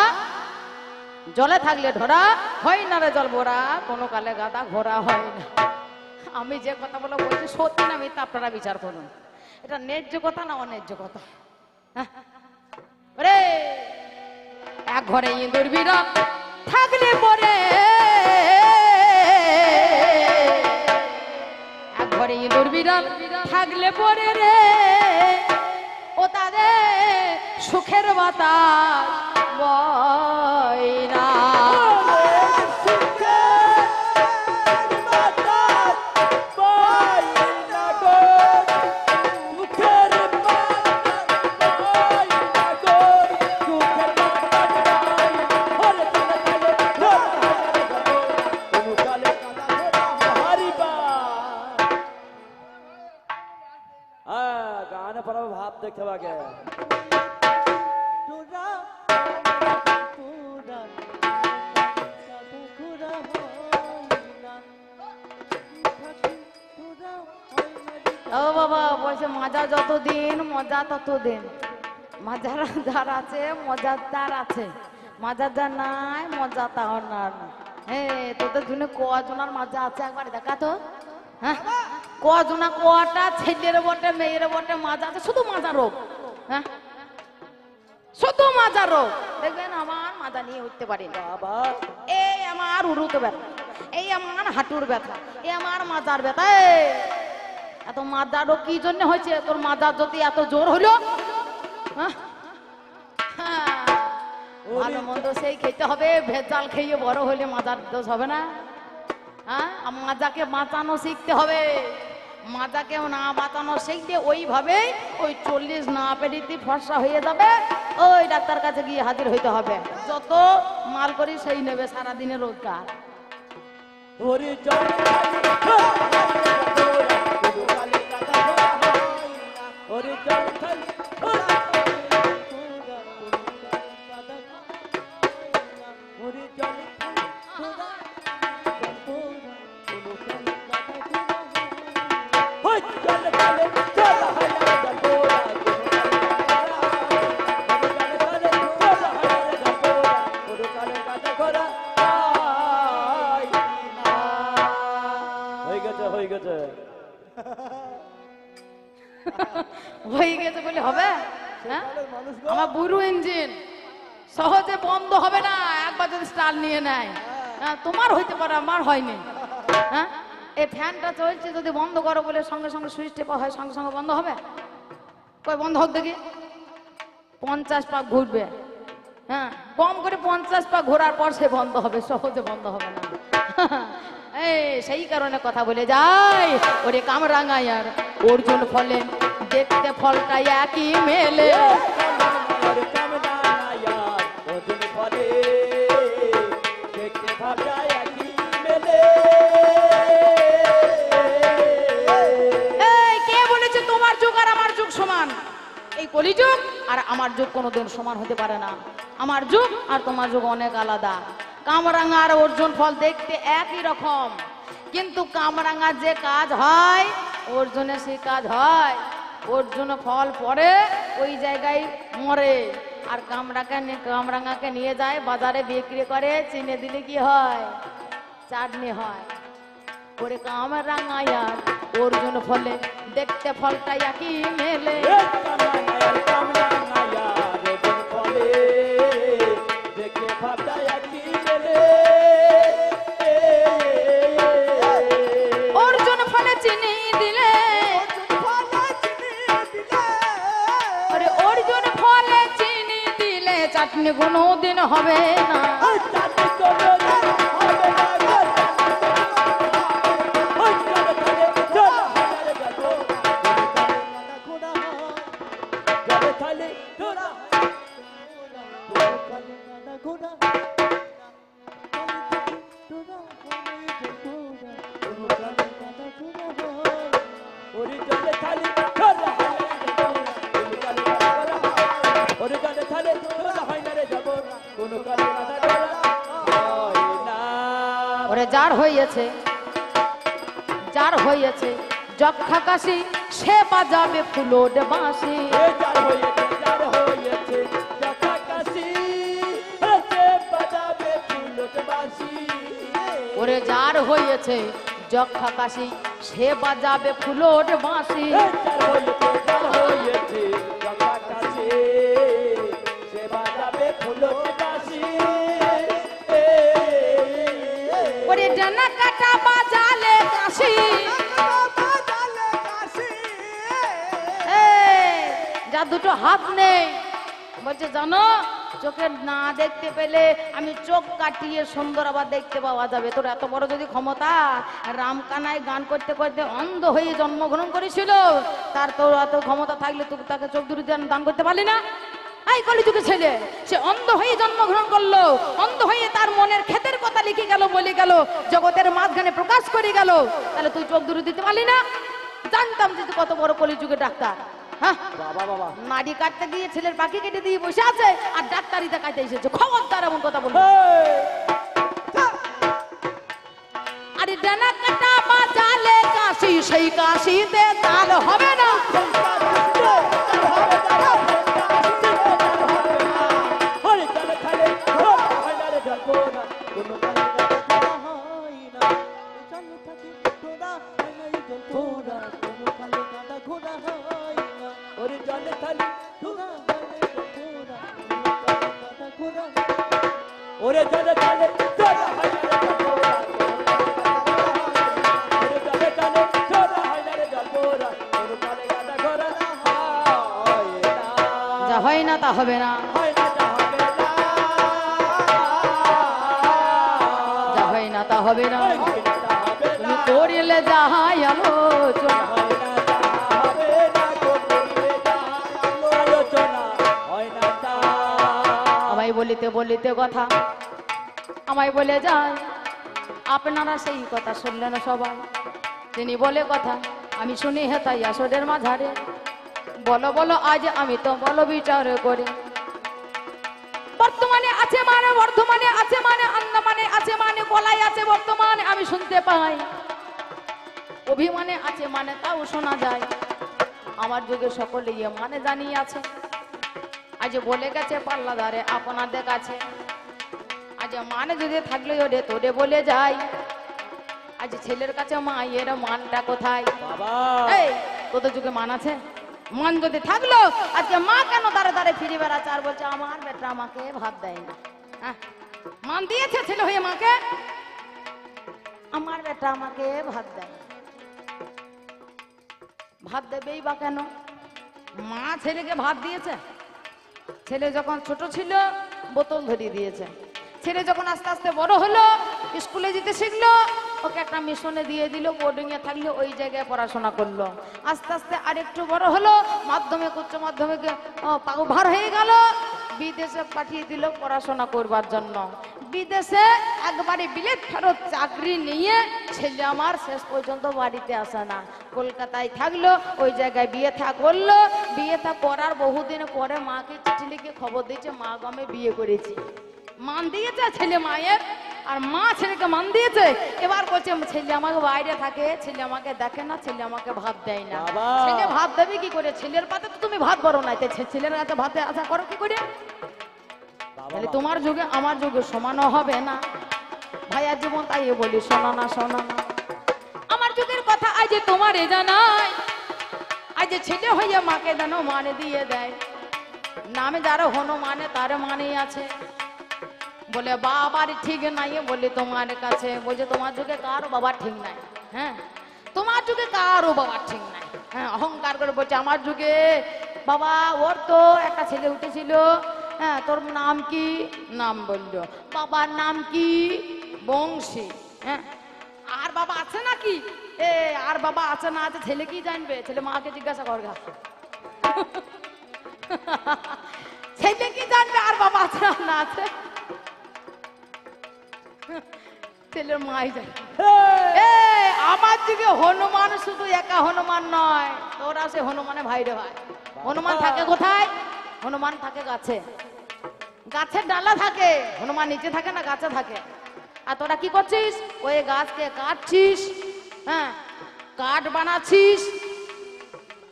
জলে থাকলে ঢোরা হয় না রে জল ভরা, কোনো কালে গাদা ঘোরা হয় না। আমি যে কথা বলে বলছি সত্যি না মিথ্যা, আপনারা বিচার করুন। এটা ন্যায্য কথা না অন্যায্য কথা? রে এক ঘরে ইঁদুর বিড়াল থাকলে পরে, এক ঘরে ইঁদুর বিড়াল থাকলে পরে রে, ও তাদের সুখের বাতাস বয়না। गाने पर भाव देखे बागे ও বাবা বলছে মাজা যতদিন মজা ততদিন। মাজার যার আছে মজার তার আছে, মাজার যার নাই মজা তার না। হ্যাঁ তোদের জন্য কজনার মাজা আছে একবার দেখা তো। হ্যাঁ কজনা কটা ছেলের বটে মেয়ের বটে মাজা আছে, শুধু মাজা রোগ। হ্যাঁ শুধু মাজা রোগ। দেখবেন আমার মাজা নিয়ে উঠতে পারি না। বাবা এই আমার উরুতে ব্যথা, এই আমার হাঁটুর ব্যথা, এই আমার মাজার ব্যথা। এত মাজার রোগ কি জন্য হয়েছে? তোর মাজার যদি এত জোর হলো, হ্যাঁ? হ্যাঁ, ভালো মন্দ সেই খেতে হবে। ভেজাল খেয়ে বড় হলে মাজার দোষ হবে না? হ্যাঁ মাজাকে বাঁচানো শিখতে হবে। মাজাকে না বাঁচানো শিখতে ওইভাবে ওই 40 না পেরিতে ফর্সা হয়ে যাবে। ওই ডাক্তার কাছে গিয়ে হাজির হইতে হবে। যত মাল করি সেই নেবে সারাদিনের রোজগার। হয়ে গেছে বলে হবে? হ্যাঁ আমার বুড়ো ইঞ্জিন সহজে বন্ধ হবে না একবার যদি স্টার্ট নিয়ে নেয়। হ্যাঁ তোমার হইতে পারে, আমার হয়নি। হ্যাঁ এই ফ্যানটা চলছে, যদি বন্ধ করো বলে সঙ্গে সঙ্গে সুইচ টেপা হয়, সঙ্গে সঙ্গে বন্ধ হবে? কই বন্ধ হোক দেখি। 50 পাক ঘুরবে। হ্যাঁ কম করে 50 পাক ঘোরার পর সে বন্ধ হবে, সহজে বন্ধ হবে না। এই সেই কারণে কথা বলে যাই, ওরে কামরাঙ্গায়ার অর্জুন ফলে দেখতে ফলটা একই মেলে। কে বলেছে তোমার যুগ আর আমার যুগ সমান? এই কলিযুগ আর আমার যুগ কোনোদিন সমান হতে পারে না। আমার যুগ আর তোমার যুগ অনেক আলাদা। কামরাঙ্গা আর অর্জুন ফল দেখতে একই রকম, কিন্তু কামরাঙ্গা যে কাজ হয় অর্জুনে সেই কাজ হয়। অর্জুন ফল পরে ওই জায়গায় মরে, আর কামরাঙ্গাকে নিয়ে যায় বাজারে বিক্রি করে। চিনে দিলে কি হয়? চাটনি হয়। ওরে কামরাঙ্গায়ার অর্জুন ফলে দেখতে ফলটা একই মেলে। অর্জুন ফলে চিনি দিলে, আরে অর্জুন ফলে চিনি দিলে চাটনি কোনোদিন হবে না। ওরে যার হইয়াছে, যার হইয়াছে যক্ষা কাশি, সে বাজাবে ফুলোড বাঁশি। ওরে যার হইয়াছে যক্ষা কাশি, সে বাজাবে ফুলোড বাঁশি। ওরে ডানা কাটা বাজালে কাশি, যা দুটো হাত নেই বলছে জানো চোখে না দেখতে পেলে আমি চোখ কাটিয়ে সুন্দর আবার দেখতে পাওয়া যাবে। তোর এত বড় যদি ক্ষমতা, রাম কানাই গান করতে করতে অন্ধ হয়ে জন্মগ্রহণ করেছিল, তার তোর এত ক্ষমতা থাকলে তুই তাকে চোখ দুটি দান করতে পারলি না? এই কলিযুগের ছেলে, সে অন্ধ হয়ে জন্মগ্রহণ করলো, অন্ধ হয়ে তার মনের ক্ষেতের কথা লিখে গেল, বলে গেল, জগতের মাঝখানে প্রকাশ করে গেল, তাহলে তুই চোখ দুটি দিতে পারলি না? জানতাম যে তুই কত বড় কলিযুগের ডাক্তার। হ্যাঁ, বাবা বাবা নাড়ি কাটতে গিয়ে ছেলের পাখি কেটে দিয়ে বসে আছে, আর ডাক্তারিতে কাটতে এসেছে। খবরদার এমন কথা বলবো। আরে ডানা কাটা বাজালে কাশি, সেই কাশিতে তাল হবে না। ওরে জলে জলে জোড়া হয় না রে জলপোড়া, ওরে জলে জলে জোড়া হয় না রে জলপোড়া, কোনো কালে গাদা ঘোড়া হয় না। যা হয় না তা হবে না, হয় না তা হবে না, যা হয় না তা হবে না, হয় না তা হবে না, তুমি করিলে যাহাই আলোচনা। হয় না তা হবে না, করিলে যাহাই আলোচনা হয় না তা। আমায় বলিতে বলিতে কথা আমায় বলে যায়, আপনারা সেই কথা শুনলেন সবাই। তিনি বলে কথা আমি শুনি হেতাই আসরের মাঝারে, বলো বলো আজ আমি তো বলো বিচার করে। বর্তমানে আছে মানে, বর্ধমানে আছে মানে, আন্দামানে আছে মানে, কলাই আছে বর্তমানে আমি শুনতে পাই, অভিমানে আছে মানে তাও শোনা যায়। আমার যুগে সকলে ইয়ে মানে জানিয়ে আছে। আজ বলে গেছে পাল্লাদারে আপনাদের কাছে, আজ মানে যদি থাকলে ওরে তোরে বলে যাই, আজ ছেলের কাছে মায়ের মানটা কোথায়? বাবা এই তোদের যুগে মান আছে? মান যদি থাকলো আজকে মা কেন দাঁড়ে দাঁড়ে ফিরে বেড়াচ্ছে আর বলছে আমার বেটা আমাকে ভাত দেয় না? হ্যাঁ, মান দিয়েছে ছেলে হয়ে মাকে? আমার বেটা আমাকে ভাত দেয় না। ভাত দেবেই বা কেন? মা ছেলেকে ভাত দিয়েছে? ছেলে যখন ছোট ছিল বোতল ধরিয়ে দিয়েছে। ছেলে যখন আস্তে আস্তে বড় হলো, স্কুলে যেতে শিখলো, ওকে একটা মিশনে দিয়ে দিল, বোর্ডিং এ থাকলে ওই জায়গায় পড়াশোনা করলো। আস্তে আস্তে আরেকটু বড় হলো, মাধ্যমিক উচ্চ মাধ্যমিকে ভার হয়ে গেল, বিদেশে পাঠিয়ে দিল পড়াশোনা করবার জন্য। বিদেশে একবারে বিলেত ফেরত চাকরি নিয়ে ছেলে আমার শেষ পর্যন্ত বাড়িতে আসে না, কলকাতায় থাকলো, ওই জায়গায় বিয়ে থা করলো। বিয়ে থা করার বহুদিন পরে মাকে চিঠি লিখে খবর দিয়েছে, মা গো আমি বিয়ে করেছি। মান দিয়েছে ছেলে মায়ের, আর মা ছেলেকে মান দিয়েছে। এবার বলছে ছেলে আমাকে বাইরে থাকে, ছেলে আমাকে দেখে না, ছেলে আমাকে ভাত দেয় না। বাবা। ছেলে ভাত দেবে কি করে? ছেলের পাতে তো তুমি ভাত বড় নাই, ছেলের কাছে ভাতে আশা করো কি করে? তাহলে তোমার যুগে আমার যুগে সমানও হবে না। ভাইয়ার জীবন তাই বলি, শোনা না শোনা না। আমার যুগের কথা আজ তোমার এ জানাই, আজ ছেলে হইয়া মাকে জানো মানে দিয়ে দেয়। নামে যারা হনুমানে তার মানেই আছে। বলে বাবার ঠিক নাই, বলে তোমার কাছে বলছে তোমার যুগে কারো বাবার ঠিক নাই। হ্যাঁ, তোমার যুগে কারো বাবার ঠিক নাই। হ্যাঁ, অহংকার করে বলছে আমার যুগে বাবা ওর তো একটা ছেলে উঠেছিল। হ্যাঁ, তোর নাম কি? নাম বললো। বাবার নাম কি? বংশী। হ্যাঁ, আর বাবা আছে নাকি? এ আর বাবা আছে না আছে ছেলে কি জানবে? ছেলে মাকে জিজ্ঞাসা করগা। ছেলে কি জানবে আর বাবা আছে না আছে? ছেলের মাই জানে। আমার যুগে হনুমান শুধু একা হনুমান নয়, তোরা সে হনুমানে ভাইরে ভাই। হনুমান থাকে কোথায়? হনুমান থাকে গাছে, গাছের ডালা থাকে। হনুমান নিচে থাকে না, গাছে থাকে। আর তোরা কি করছিস? ওই গাছকে কাটছিস, হ্যাঁ, কাঠ বানাচ্ছিস,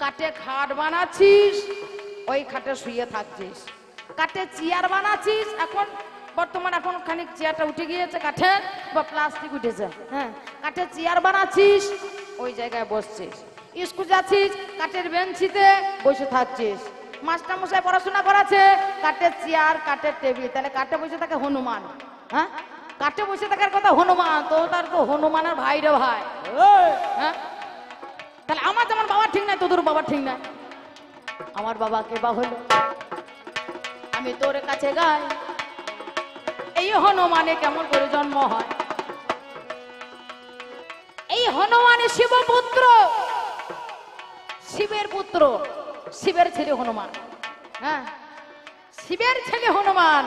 কাঠে খাট বানাচ্ছিস, ওই খাটে শুয়ে থাকছিস। কাঠে চেয়ার বানাচ্ছিস, এখন বর্তমান এখন খানিক চেয়ারটা উঠে গিয়েছে কাঠের, বা প্লাস্টিক উঠেছে। হ্যাঁ, কাঠের চেয়ার বানাচ্ছিস, ওই জায়গায় বসছিস। স্কুল যাচ্ছিস, কাঠের বেঞ্চিতে বসে থাকছিস। মাস্টার মশাই পড়াশোনা করাচ্ছে, কাঠের চেয়ার, কাঠের টেবিল। তাহলে কাঠে বসে থাকে হনুমান। হ্যাঁ, কাঠে বসে থাকার কথা হনুমান, তো তার তো হনুমানের ভাই রে ভাই। হ্যাঁ, তাহলে আমার যেমন বাবা ঠিক নাই, তোদের বাবা ঠিক নাই। আমার বাবা কে বা হলো? আমি তোর কাছে গাই। এই হনুমানে কেমন করে জন্ম হয়? এই হনুমানে শিবপুত্র, শিবের পুত্র, শিবের ছেলে হনুমান। হ্যাঁ, শিবের ছেলে হনুমান।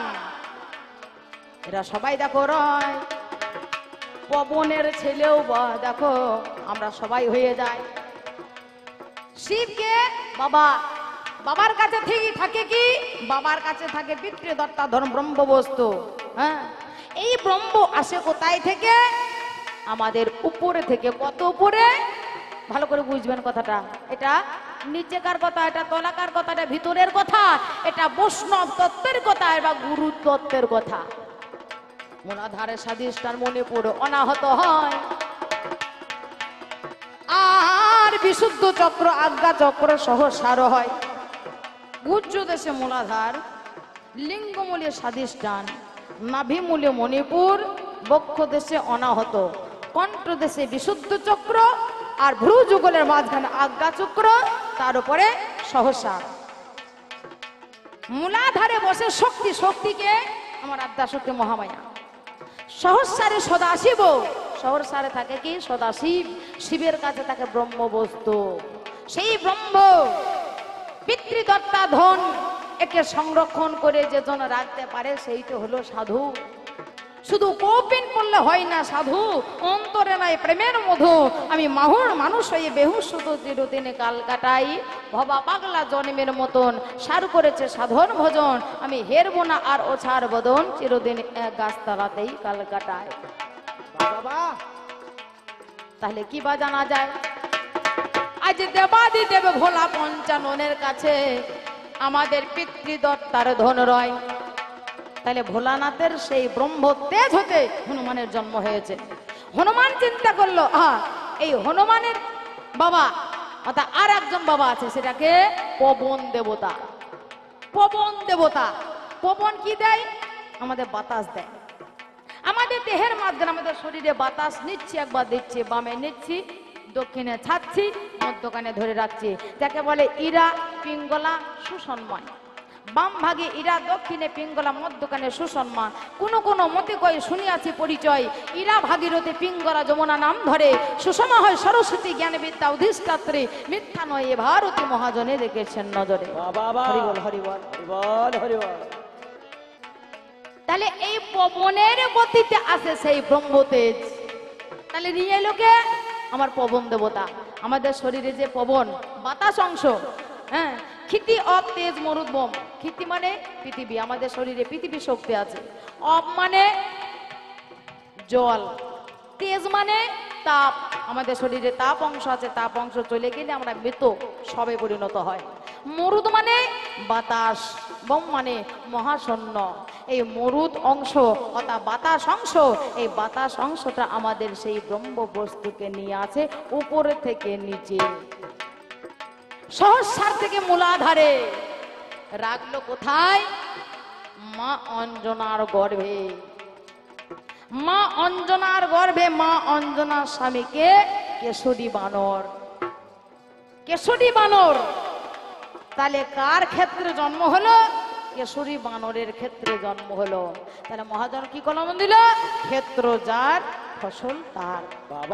এরা সবাই দেখো রয় পবনের ছেলেও দেখো আমরা সবাই হয়ে যাই। শিবকে বাবা, বাবার কাছে থেকে থাকে কি? বাবার কাছে থাকে পিতৃদত্তা ধর্ম ব্রহ্ম বস্তু। হ্যাঁ, এই ব্রহ্ম আসে কোথায় থেকে? আমাদের উপরে থেকে। কত উপরে? ভালো করে বুঝবেন কথাটা। এটা নিচেকার কথা, এটা তলাকার কথা, এটা ভিতরের কথা, এটা বৈষ্ণব তত্ত্বের কথা বা গুরু তত্ত্বের কথা। মূলাধারে স্বাধিষ্ঠান মণিপুর অনাহত হয়, আর বিশুদ্ধ চক্র আজ্ঞা চক্র সহসার হয়। গুজ্জ দেশে মূলাধার, লিঙ্গমূলে স্বাধিষ্ঠান, নাভিমূলে মণিপুর, বক্ষ দেশে অনাহত, কণ্ঠ দেশে বিশুদ্ধ চক্র, আর ভ্রু যুগলের মাঝখানে আজ্ঞা চক্র, তার উপরে সহসার। মূলাধারে বসে শক্তি, শক্তিকে আমার আদ্যা শক্তি মহামায়া। সহস্রারে সদাশিব, সহস্রারে থাকে কি? সদাশিব। শিবের কাছে থাকে ব্রহ্ম বস্তু। সেই ব্রহ্ম পিতৃদত্তা ধন একে সংরক্ষণ করে যে জন রাখতে পারে সেই তো হলো সাধু। শুধু কৌপিন করলে হয় না সাধু, অন্তরে নাই প্রেমের মধু। আমি মাহুর মানুষ হয়ে বেহুশ শুধু চিরদিনে কাল কাটাই, ভবা পাগলা জন্মের মতন সার করেছে সাধন ভজন। আমি হেরবো না আর ওছার বদন, চিরদিন এক গাছতলাতেই কাল কাটাই। বাবা তাহলে কি বা জানা যায়? আজ দেবাদি দেব ভোলা পঞ্চাননের কাছে আমাদের পিতৃদত্তার ধন রয়। তাহলে ভোলানাথের সেই ব্রহ্ম তেজ হতে হনুমানের জন্ম হয়েছে। হনুমান চিন্তা করলো, এই হনুমানের বাবা অর্থাৎ আর একজন বাবা আছে, সেটাকে পবন দেবতা। পবন দেবতা, পবন কি দেয়? আমাদের বাতাস দেয়। আমাদের দেহের মাধ্যমে আমাদের শরীরে বাতাস নিচ্ছি, একবার দিচ্ছি, বামে নিচ্ছি, দক্ষিণে ছাড়ছি, মধ্যখানে ধরে রাখছি। যাকে বলে ইরা পিঙ্গলা সুসন্ময়। বাম ভাগে ইরা, দক্ষিণে পিঙ্গলা, মধ্যখানে সুসন্মান। কোন কোন মতে কয় শুনিয়াছি পরিচয়, ইরা ভাগীরথী পিঙ্গলা যমুনা নাম ধরে, সুষমা হয় সরস্বতী জ্ঞান বিদ্যা অধিষ্ঠাত্রী, মিথ্যা নয় এ ভারতী মহাজনে দেখেছেন নজরে। বাবা হরিবল হরিবল হরিবল হরিবল। তাহলে এই পবনের গতিতে আসে সেই ব্রহ্ম তেজ। তাহলে নিয়ে এলো কে? আমার পবন দেবতা। আমাদের শরীরে যে পবন বাতাস অংশ, হ্যাঁ, ক্ষিতি অপ তেজ মরুদ্ভম। ক্ষিতি মানে পৃথিবী, আমাদের শরীরে পৃথিবী শক্তি আছে। অপ মানে জল, তেজ মানে তাপ, আমাদের শরীরে তাপ অংশ আছে। তাপ অংশ চলে গেলে আমরা মৃত সবে পরিণত হয়। মরুদ মানে বাতাস, বম মানে মহাশূন্য। এই মরুদ অংশ অর্থাৎ বাতাস অংশ, এই বাতাস অংশটা আমাদের সেই ব্রহ্ম বস্তুকে নিয়ে আছে উপরে থেকে নিচে। সহস্রার থেকে মূলাধারে রাখলো কোথায়? মা অঞ্জনার গর্ভে। মা অঞ্জনার গর্ভে মা অঞ্জনার স্বামীকে কেশরী বানর। কেশরী বানর তাহলে কার ক্ষেত্রে জন্ম হলো? কেশরী বানরের ক্ষেত্রে জন্ম হলো। তাহলে মহাজন কি কলম দিল? ক্ষেত্র যার ফসল তার।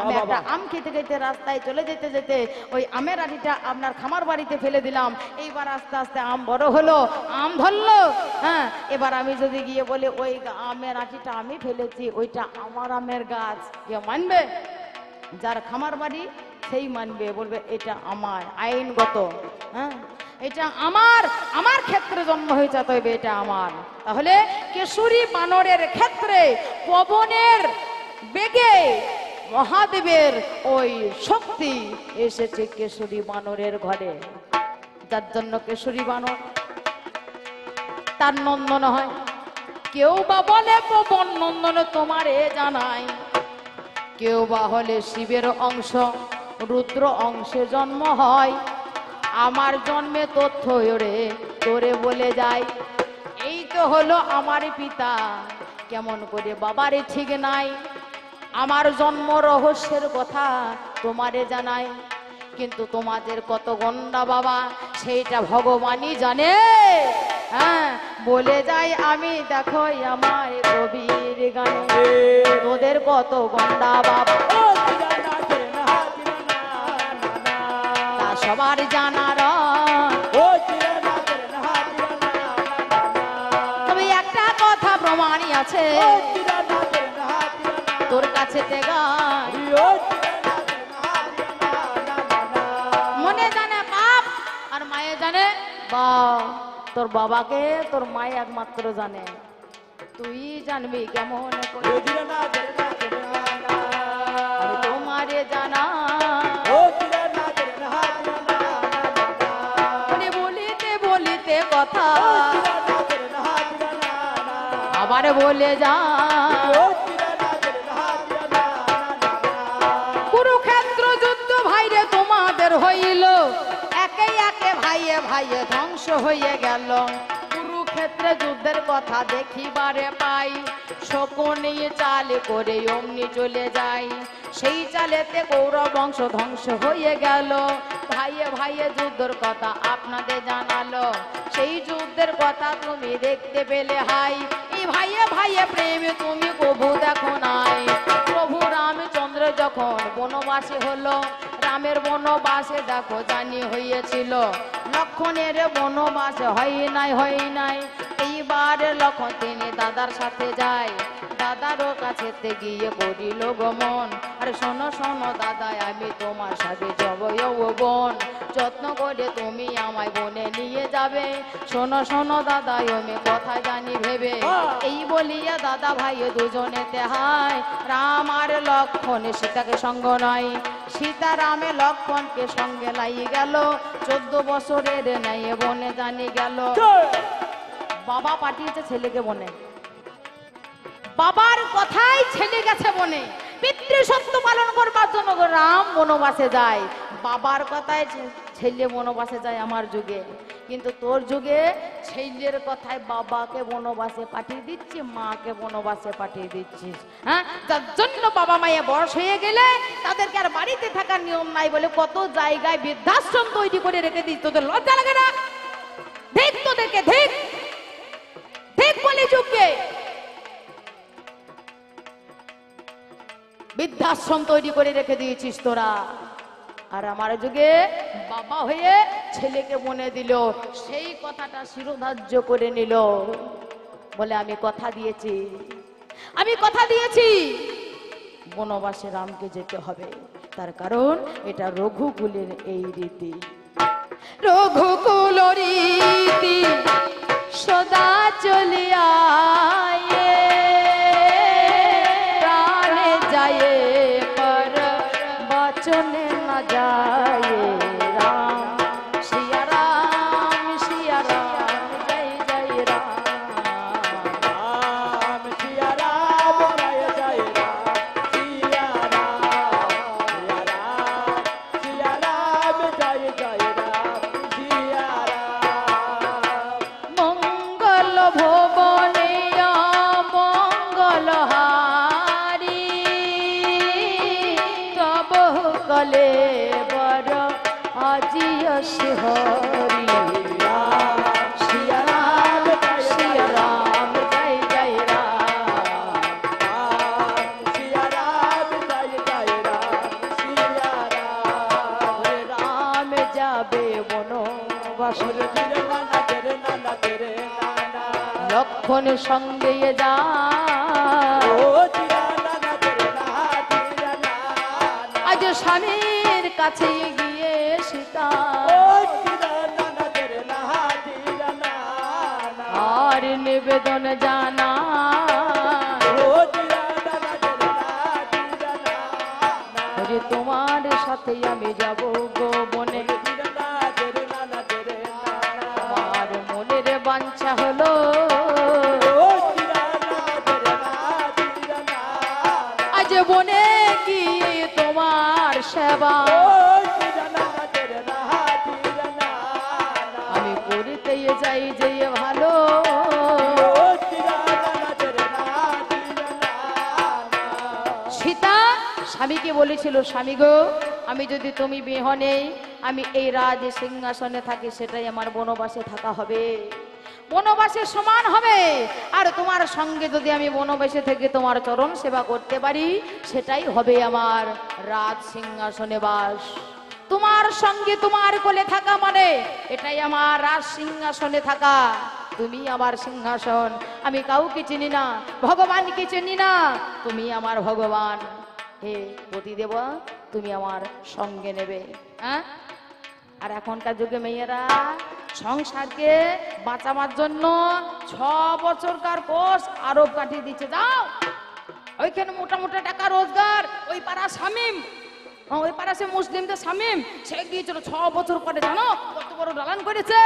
আমি একটা আম খেতে খেতে রাস্তায় চলে যেতে যেতে ওই আমের আটিটা আপনার খামার বাড়িতে ফেলে দিলাম। এইবার আস্তে আস্তে আম বড় হলো, আম ধরলো। হ্যাঁ, এবার আমি যদি গিয়ে বলি ওই আমের আটিটা আমি ফেলেছি, ওইটা আমার আমের গাছ, কেউ মানবে? যার খামার বাড়ি সেই মানবে, বলবে এটা আমার, আইনগত। হ্যাঁ, এটা আমার, আমার ক্ষেত্রে জন্ম হয়েছে, তবে এটা আমার। তাহলে কেশরী বানরের ক্ষেত্রে পবনের বেগে মহাদেবের ওই শক্তি এসেছে কেশরী বানরের ঘরে, যার জন্য কেশরী বানর তার নন্দন হয়। কেউ বা বলে পবন নন্দন তোমারে জানাই, কেউ বা হলে শিবের অংশ রুদ্র অংশে জন্ম হয়। আমার জন্মে তথ্য ওরে তোরে বলে যায়, এই তো হলো আমার পিতা, কেমন করে বাবারে ঠিক নাই। আমার জন্ম রহস্যের কথা তোমারে জানাই, কিন্তু তোমাদের কত গন্ডা বাবা সেইটা ভগবানই জানে। হ্যাঁ বলে যাই আমি দেখো আমায় কবির গানে তোদের কত গন্ডা বাবা তা সবার জানার তবে একটা কথা প্রমাণই আছে তোর কাছে গায় মনে জানে বাপ আর মায়ে জানে বা তোর বাবাকে তোর মায়ে একমাত্র জানে তুই জানবি কেমন করে আমি তোমারে জানা মানে বলিতে বলিতে কথা আবার বলে যা কুরুক্ষেত্র যুদ্ধ ভাইরে তোমাদের হইল একে একে ভাইয়ে ভাইয়ে ধ্বংস হয়ে গেল কুরুক্ষেত্রে যুদ্ধের কথা দেখিবারে পাই শকুনি চালে করে অমনি চলে যাই সেই চালেতে কৌরব বংশ ধ্বংস হয়ে গেল ভাইয়ে ভাইয়ে যুদ্ধের কথা আপনাদের জানালো সেই যুদ্ধের কথা তুমি দেখতে পেলে হাই এই ভাইয়ে ভাইয়ে প্রেমে তুমি কবু দেখো নাই প্রভু রামচন্দ্র যখন বনবাসী হলো রামের বনবাসে দেখো জানি হইয়াছিল লক্ষণের বনবাসে হয় নাই এইবার লক্ষণ তিনি দাদার সাথে যায় দাদারও কাছেতে গিয়ে করিল গমন আরে শোনো শোনো দাদা আমি তোমার সাথে যাব বোন যত্ন করে তুমি আমায় বনে নিয়ে যাবে শোনো শোনো দাদা আমি কথা জানি ভেবে এই বলিয়া দাদা ভাই দুজনেতে হায় রাম আর লক্ষণ সীতাকে সঙ্গ নয় সীতা রামে লক্ষণকে সঙ্গে লাই গেল 14 বছরের নাই বনে জানি গেল বাবা পাঠিয়েছে ছেলেকে বনে বাবার কথাই ছেলে গেছে বনে পিতৃ সত্য পালন করবার জন্য রাম বনবাসে যায় বাবার কথায় ছেলে বনবাসে যায় আমার যুগে কিন্তু তোর যুগে ছেলের কথায় বাবাকে বনবাসে পাঠিয়ে দিচ্ছি মাকে বনবাসে পাঠিয়ে দিচ্ছিস হ্যাঁ যার জন্য বাবা মায়ে বয়স হয়ে গেলে তাদেরকে আর বাড়িতে থাকার নিয়ম নাই বলে কত জায়গায় বৃদ্ধাশ্রম তৈরি করে রেখে দিস তোদের লজ্জা লাগে না দেখ তোদেরকে দেখ দেখ বলে যুগকে বৃদ্ধাশ্রম তৈরি করে রেখে দিয়েছিস তোরা আর আমার যুগে বাবা হয়ে ছেলেকে বনে দিল সেই কথাটা শিরোধার্য করে নিল বলে আমি কথা দিয়েছি বনবাসে রামকে যেতে হবে তার কারণ এটা রঘুকুলের এই রীতি রঘুকুল রীতি সদা চলিয়া চলে না যায় রাম সিয়া রাম জয় জয় রাম রাম সিয়া রাম জয় জয় রাম সিয়া রাম জয় জয় রাম সিয়া রাম মঙ্গল ভবনে মঙ্গল হারি তব কলে বড় আজিয় শিহরি সিয়া রাম জয় জয় রাম সিয়া রাম জয় জয় রাম সিয়া রাম রাম যাবে বনবাসে নানা তেরে নানা লক্ষণ সঙ্গে যা ও চিরা নানা তেরে না আজ স্বামীর কাছে গিয়ে সীতা আর নিবেদন জানা তোমার সাথে আমি যাব গো বনে আমার মনের বাঞ্ছা হলো আজ বনে গিয়ে তোমার সেবা আমি করিতে যাই যে ভালো সীতা স্বামীকে বলেছিল স্বামী গো আমি যদি তুমি বিহনে আমি এই রাজ সিংহাসনে থাকি সেটাই আমার বনবাসে থাকা হবে বনবাসের সমান হবে। আর তোমার সঙ্গে যদি আমি বনবাসে থেকে তোমার চরণ সেবা করতে পারি, সেটাই হবে আমার রাজ সিংহাসনে বাস। তোমার সঙ্গে তোমার কোলে থাকা মানে এটাই আমার রাজ সিংহাসনে থাকা। তুমি আমার সিংহাসন। আমি কাউকে চিনি না, ভগবানকে চিনি না, তুমি আমার ভগবান। হে পতিদেব, তুমি আমার সঙ্গে নেবে। হ্যাঁ, আর এখনকার যুগে মেয়েরা সংসারকে বাঁচাবার জন্য 6 বছরকার কোর্স আরব কাটিয়ে দিচ্ছে। যাও ওইখানে মোটা মোটা টাকা রোজগার। ওই পাড়া শামিম, ওই পাড়া সে মুসলিমদের শামিম, সে গিয়েছিল 6 বছর পরে। জানো কত বড় দালান করেছে?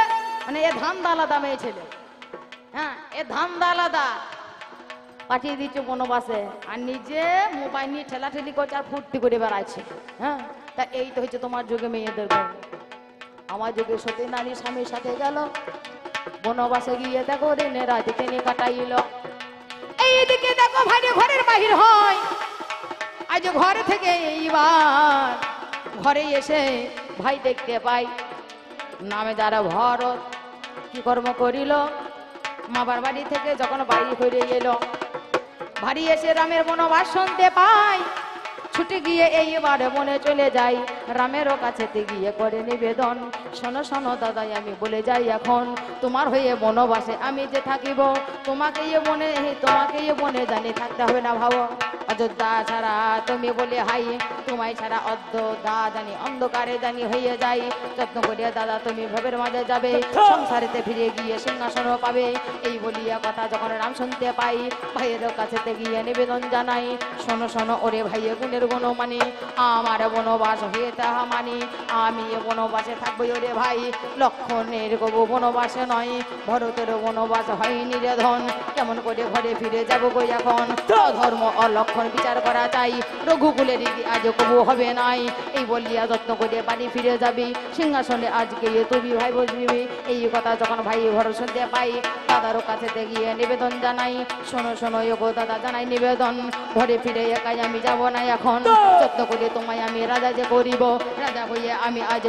মানে এ ধান্দা আলাদা মেয়ে ছেলে। হ্যাঁ, এ ধান্দা আলাদা। পাঠিয়ে দিচ্ছে বনবাসে, আর নিজে মোবাইল নিয়ে ঠেলাঠেলি করছে আর ফুর্তি করে বেড়াচ্ছে। হ্যাঁ, তা এই তো হচ্ছে তোমার যুগে মেয়েদের গুণ। আমার যুগে সতী নারী স্বামীর সাথে গেল বনবাসে, গিয়ে দেখো দিনে রাতে টেনে কাটাইল। এইদিকে দেখো ভাই ঘরের বাহির হয়, আজ ঘরে থেকে এইবার ঘরে এসে ভাই দেখতে পাই নামে যারা ভরত কি কর্ম করিল। মাবার বাড়ি থেকে যখন বাড়ি ফিরে এলো, বাড়ি এসে রামের বনবাস শুনতে পাই। ছুটে গিয়ে এইবার বনে চলে যাই, রামেরও কাছেতে গিয়ে করে নিবেদন। শোনো শোনো দাদাই, আমি বলে যাই এখন তোমার হয়ে বনবাসে আমি যে থাকিব। তোমাকে বনে জানি থাকতে হবে না ভাবো। অযোধ্যা ছাড়া তুমি বলে হাই, তোমায় ছাড়া অযোধ্যা জানি অন্ধকারে জানি হয়ে যাই। যত্ন করিয়া দাদা তুমি ভবের মাঝে যাবে, সংসারেতে ফিরে গিয়ে সিংহাসনও পাবে। এই বলিয়া কথা যখন রাম শুনতে পাই, ভাইয়ের কাছেতে গিয়ে নিবেদন জানাই। শোনো শোনো ওরে ভাইয়ে গুণের গুণমানি, আমার বনবাস হয়ে তাহা মানি। আমি বনবাসে থাকবো ওরে ভাই, লক্ষণের গো বনবাসে নয়। ভরতের বনবাস হয়নি রে ধন, কেমন করে ঘরে ফিরে যাবো গো এখন। ধর্ম অলক্ষণ বিচার করা চাই, রঘুকুলের আজ কবু হবে নাই। এই বলিয়া যত্ন করে বাড়ি ফিরে যাবি, সিংহাসনে আজকে তুমি ভাই বসবি। এই কথা যখন ভাই ভরত শুনতে পাই, দাদারও কাছে গিয়ে নিবেদন জানাই। শোনো শোনো গো দাদা জানাই নিবেদন, ঘরে ফিরে একাই আমি যাব না এখন। যত্ন করে তোমায় আমি রাজা যে করিব, রাজা হইয়ে আমি আজ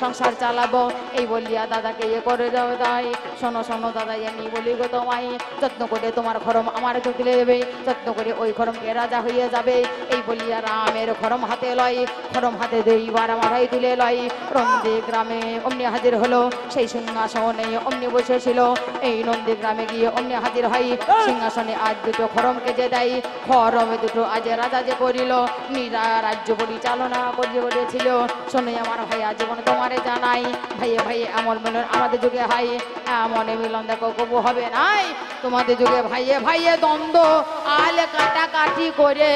সংসার চালাবো। এই বলিয়া দাদাকে করে যাও তাই। শোনো শোনো দাদাই, আমি বলি গো তোমায়, যত্ন করে তোমার খরম আমার তুলে দেবে, যত্ন করে ওই খরমকে রাজা হইয়া যাবে। এই বলিয়া রামের খরম হাতে লয়, খরম হাতে দুইবার মাথায় তুলে লয়। নন্দী গ্রামে অমনি হাজির হলো, সেই সিংহাসনে অমনি বসেছিল। এই নন্দী গ্রামে গিয়ে অমনি হাজির হয়, সিংহাসনে আজ দুটো খরমকে যে দেয়। খরমে দুটো আজ রাজা যে করিল, মীরা রাজ্য পরিচালনা করেছিল। শোনে আমার ভাই জীবন তোমারে জানাই, ভাইয়ে ভাইয়ে এমন মিলন আমাদের যুগে হাই, এমন মিলন দেখো কবু হবে নাই। তোমাদের যুগে ভাইয়ে ভাইয়ে দ্বন্দ্ব আল কাটাকাটি করে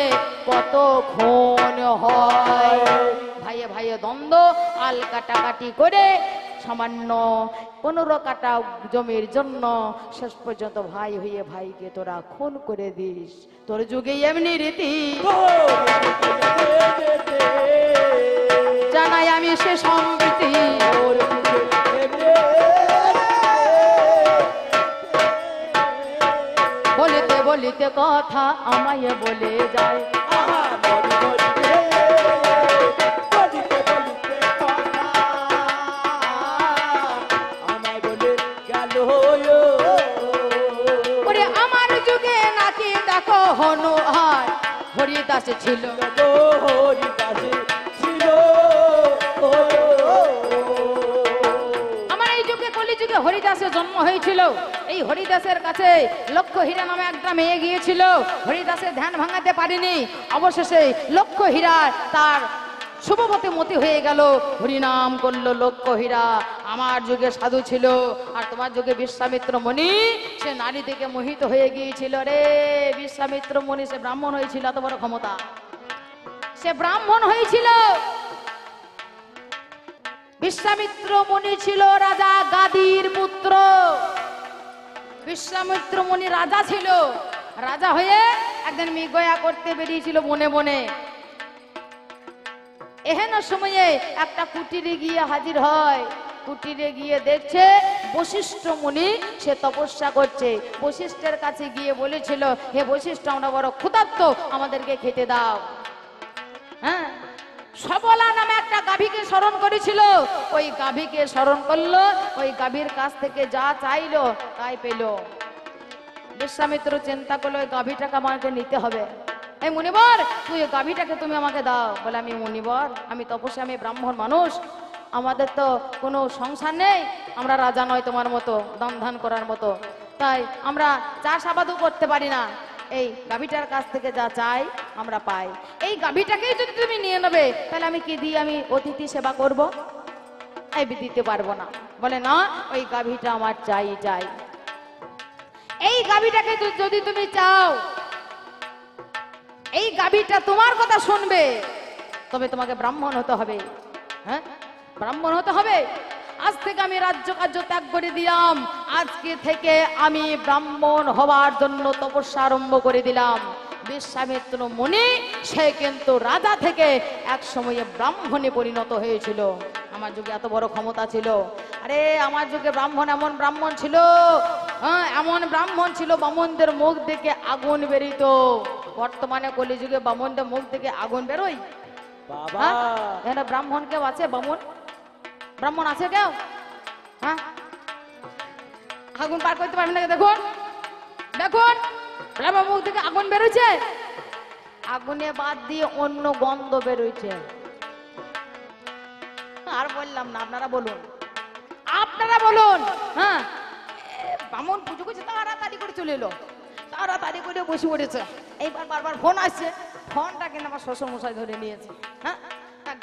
কত খুন হয়। ভাইয়ে ভাইয়ে দ্বন্দ্ব আল কাটাকাটি করে সামান্য 15 কাটা জমির জন্য শেষ পর্যন্ত ভাই হয়ে ভাইকে তোরা খুন করে দিস। তোর যুগে এমনি রীতি জানাই আমি সে সম্প্রীতি। বলিতে বলিতে কথা আমায় বলে যায়, আমার যুগে নাকি দেখো হনুমান হরিদাস ছিল, হরিদাস ছিল। আমার এই যুগে কলিযুগে হরিদাসের জন্ম হয়েছিল। এই হরিদাসের কাছে লক্ষ্য হীরা নামে একটা মেয়ে গিয়েছিল। হরিদাসের ধ্যান ভাঙাতে পারেনি, অবশেষে লক্ষ্য হীরা তার শুভবতী মতি হয়ে গেল, হরিনাম করলো লক্ষ্য হীরা। আমার যুগে সাধু ছিল, আর তোমার যুগে বিশ্বামিত্র মুনি, সে নারী থেকে মোহিত হয়ে গিয়েছিল রে। বিশ্বামিত্র মুনি সে ব্রাহ্মণ হয়েছিল, এত বড় ক্ষমতা, সে ব্রাহ্মণ হয়েছিল। বিশ্বামিত্র মুনি ছিল রাজা গাদির পুত্র। বিশ্বামিত্র মুনি রাজা ছিল, রাজা হয়ে একদিন মৃগয়া করতে বেরিয়েছিল বনে বনে। এহেন সময়ে একটা কুটিরে গিয়ে হাজির হয়। কুটিরে গিয়ে দেখছে বশিষ্ঠ মুনি সে তপস্যা করছে। বশিষ্ঠের কাছে গিয়ে বলেছিল, হে বশিষ্ঠ, আমরা বড় ক্ষুধার্ত, আমাদেরকে খেতে দাও। হ্যাঁ, সবলা নামে একটা গাভীকে স্মরণ করেছিল, ওই গাভীকে স্মরণ করলো, ওই গাভীর কাছ থেকে যা চাইলো তাই পেল। বিশ্বামিত্র চিন্তা করলো ওই গাভীটাকে আমাকে নিতে হবে। এই মুনিবর, তুই ওই গাভীটাকে তুমি আমাকে দাও। বলে আমি মুনিবর, আমি তপস্বী, আমি ব্রাহ্মণ মানুষ, আমাদের তো কোনো সংসার নেই, আমরা রাজা নয় তোমার মতো দান ধান করার মতো, তাই আমরা চাষাবাদও করতে পারি না। এই গাভীটার কাছ থেকে যা চাই আমরা পাই, এই গাভীটাকেই যদি তুমি নিয়ে নেবে তাহলে আমি কি দিয়ে আমি অতিথি সেবা করব? এই দিতে পারবো না। বলে না, ওই গাভীটা আমার চাই চাই। এই গাভীটাকে যদি তুমি চাও, এই গাভীটা তোমার কথা শুনবে, তবে তোমাকে ব্রাহ্মণ হতে হবে। হ্যাঁ, ব্রাহ্মণ হতে হবে। আজ থেকে আমি রাজ্য কার্য ত্যাগ করে দিলাম, আজকে থেকে আমি ব্রাহ্মণ হওয়ার জন্য তপস্যা আরম্ভ করে দিলাম। বিশ্বামিত্র মুনি সে কিন্তু রাজা থেকে এক সময়ে ব্রাহ্মণে পরিণত হয়েছিল। আমার যুগে এত বড় ক্ষমতা ছিল। আরে আমার যুগে ব্রাহ্মণ এমন ব্রাহ্মণ ছিল, হ্যাঁ এমন ব্রাহ্মণ ছিল, বামনদের মুখ থেকে আগুন বেরিত। বর্তমানে কলিযুগে বামনদের মুখ থেকে আগুন বেরোয়? বাবা এখানে ব্রাহ্মণ কেউ আছে? বামন ব্রাহ্মণ আছে কেউ? হ্যাঁ, আগুন পার করতে পারবেন না? দেখুন দেখুন, ব্রাহ্মণ মুখ থেকে আগুন বেরোচ্ছে, আগুনে বাদ দিয়ে অন্য গন্ধ বেরোচ্ছে। আর বললাম না, আপনারা বলুন, আপনারা বলুন। হ্যাঁ, ব্রাহ্মণ পুজো করছে, তাড়াতাড়ি করে চলে এলো, তাড়াতাড়ি করে বসে পড়েছে। এইবার বারবার ফোন আসছে, ফোনটা কিন্তু আমার শ্বশুর মশাই ধরে নিয়েছে। হ্যাঁ,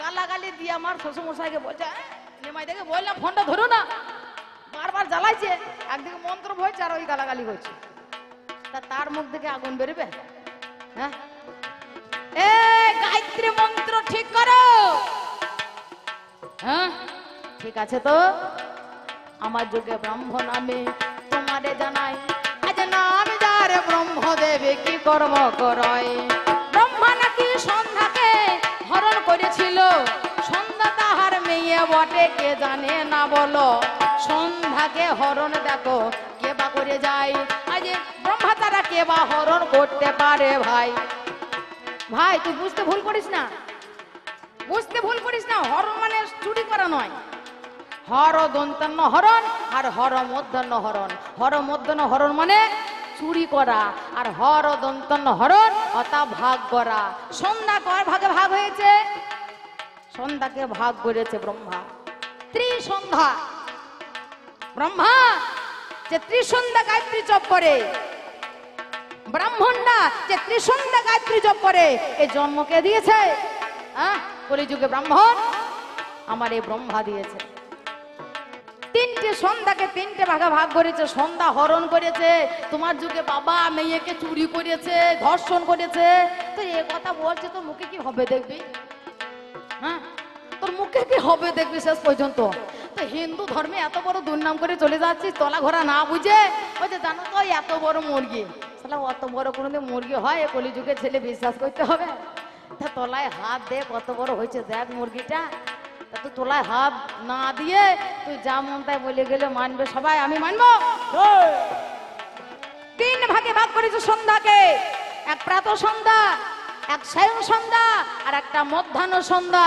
গালাগালি দিয়ে আমার শ্বশুর মশাইকে বলছে, নিমাই দেখে বললাম ফোনটা ধরো না, বারবার জ্বালাইছে, একদিকে মন্ত্র বলছে আর ওই গালাগালি করছে। তা তার মুখ থেকে আগুন বেরোবে? হ্যাঁ, এ গায়ত্রী মন্ত্র ঠিক করো। হ্যাঁ, ঠিক আছে তো। আমার যুগে ব্রাহ্মণ আমি তোমারে জানাই, আজ নাম যার ব্রহ্মদেবে কি কর্ম করয়। ব্রহ্মা নাকি সন্ধ্যাকে হরণ করেছিল, সন্ধ্যা তাহার মেয়ে বটে, কে জানে না বলো। সন্ধ্যাকে হরণ দেখো কে বা করে যায়, আজ ব্রহ্মা তারা কে বা হরণ করতে পারে? ভাই ভাই তুই বুঝতে ভুল করিস না, বুঝতে ভুল করিস না। হরণ মানে চুরি করা নয়, হর দন্তান্ন হরণ আর হর মধ্যাহ্ন হরণ। হর মধ্যাহ্ন হরণ মানে চুরি করা, আর হর দন্তান্ন হরণ অর্থাৎ ভাগ করা। সন্ধ্যা কয় ভাগে ভাগ হয়েছে? সন্ধ্যাকে ভাগ করেছে ব্রহ্মা, ত্রিসন্ধ্যা। ব্রহ্মা যে ত্রিসন্ধ্যা গায়ত্রী জপ করে, ব্রাহ্মণরা যে ত্রিসন্ধ্যা গায়ত্রী জপ করে, এই জন্মকে দিয়েছে। হ্যাঁ, কলিযুগে ব্রাহ্মণ আমার এই ব্রহ্মা দিয়েছে। তিনটে সন্ধ্যাকে তিনটে ভাগে ভাগ করেছে, সন্ধ্যা হরণ করেছে। তোমার যুগে বাবা মেয়েকে চুরি করেছে, ধর্ষণ করেছে। তো এ কথা বলছে, তোর মুখে কি হবে দেখবি? হ্যাঁ, তোর মুখে কি হবে দেখবি শেষ পর্যন্ত। তো হিন্দু ধর্মে এত বড় দুর্নাম করে চলে যাচ্ছিস, তলা ঘোরা না বুঝে। ওই যে জানো তো এত বড় মুরগি, সালা অত বড় কোনোদিন মুরগি হয়? এ কলিযুগের ছেলে বিশ্বাস করতে হবে? তা তলায় হাত দে, কত বড় হয়েছে দেখ মুরগিটা। তা তুই তলায় হাত না দিয়ে তুই যা মন তাই বলে গেলে মানবে সবাই? আমি মানবো? তিন ভাগে ভাগ করেছে সন্ধ্যাকে, এক প্রাত সন্ধ্যা, এক সায়ং সন্ধ্যা, আর একটা মধ্যাহ্ন সন্ধ্যা।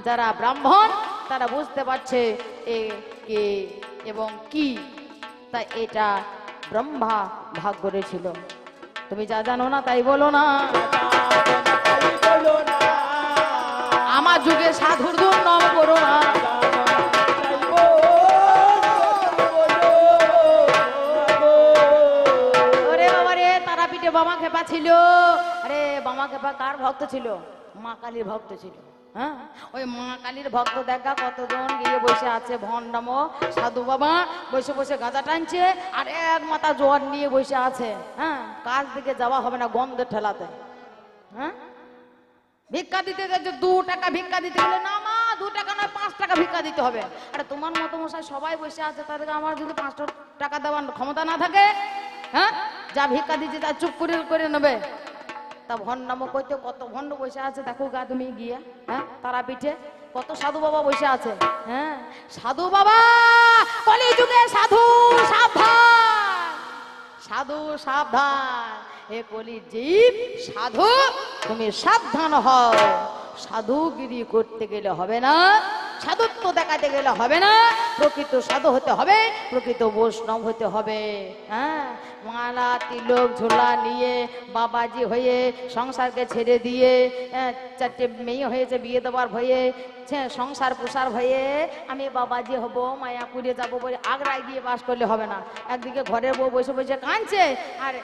যারা ব্রাহ্মণ তারা বুঝতে পারছে এ কে এবং কি। তাই এটা ব্রহ্মা ভাগ করেছিল। তুমি যা জানো না তাই বলো না, আমার যুগে সাধুর দুর্নাম করো না। ওরে বাবা রে, তারাপীঠে বামা খেপা ছিল। আরে বামা খেপা কার ভক্ত ছিল? মা কালীর ভক্ত ছিল। হ্যাঁ, ওই মা কালীর ভক্ত দেখা কতজন গিয়ে বসে আছে ভণ্ডাম সাধু বাবা, বসে বসে গাঁজা টানছে আর এক মাথা জোয়ার নিয়ে বসে আছে। হ্যাঁ, কাজ দিকে যাওয়া হবে না গন্ধের ঠেলাতে। হ্যাঁ, ভিক্ষা দিতে গেছে 2 টাকা ভিক্ষা দিতে গেলে, না মা 2 টাকা নয় 5 টাকা ভিক্ষা দিতে হবে। আরে তোমার মতো মশাই সবাই বসে আছে, তাদেরকে আমার যদি 5 টাকা দেওয়ার ক্ষমতা না থাকে, হ্যাঁ যা ভিক্ষা দিচ্ছে তা চুপ করে নেবে। তা ভণ্ডাম কইতে কত ভণ্ড বসে আছে দেখো গা তুমি গিয়ে। হ্যাঁ, তারাপীঠে কত সাধু বাবা বসে আছে। হ্যাঁ, সাধু বাবা, কলিযুগে সাধু সাবধান, সাধু সাবধান। এ কলি জীব সাধু, তুমি সাবধান হও। সাধুগিরি করতে গেলে হবে না, সাধুত্ব দেখাতে গেলে হবে না, প্রকৃত সাধু হতে হবে, প্রকৃত বৈষ্ণব হতে হবে। হ্যাঁ, মালা তিলক ঝোলা নিয়ে বাবাজি হয়ে সংসারকে ছেড়ে দিয়ে, চারটে মেয়ে হয়েছে বিয়ে দেওয়ার ভয়ে, সংসার পোষার ভয়ে আমি বাবাজি হব, মায়াপুরে যাবো বলে আগ্রায় গিয়ে বাস করলে হবে না। একদিকে ঘরের বউ বসে বসে কাঁদছে, আর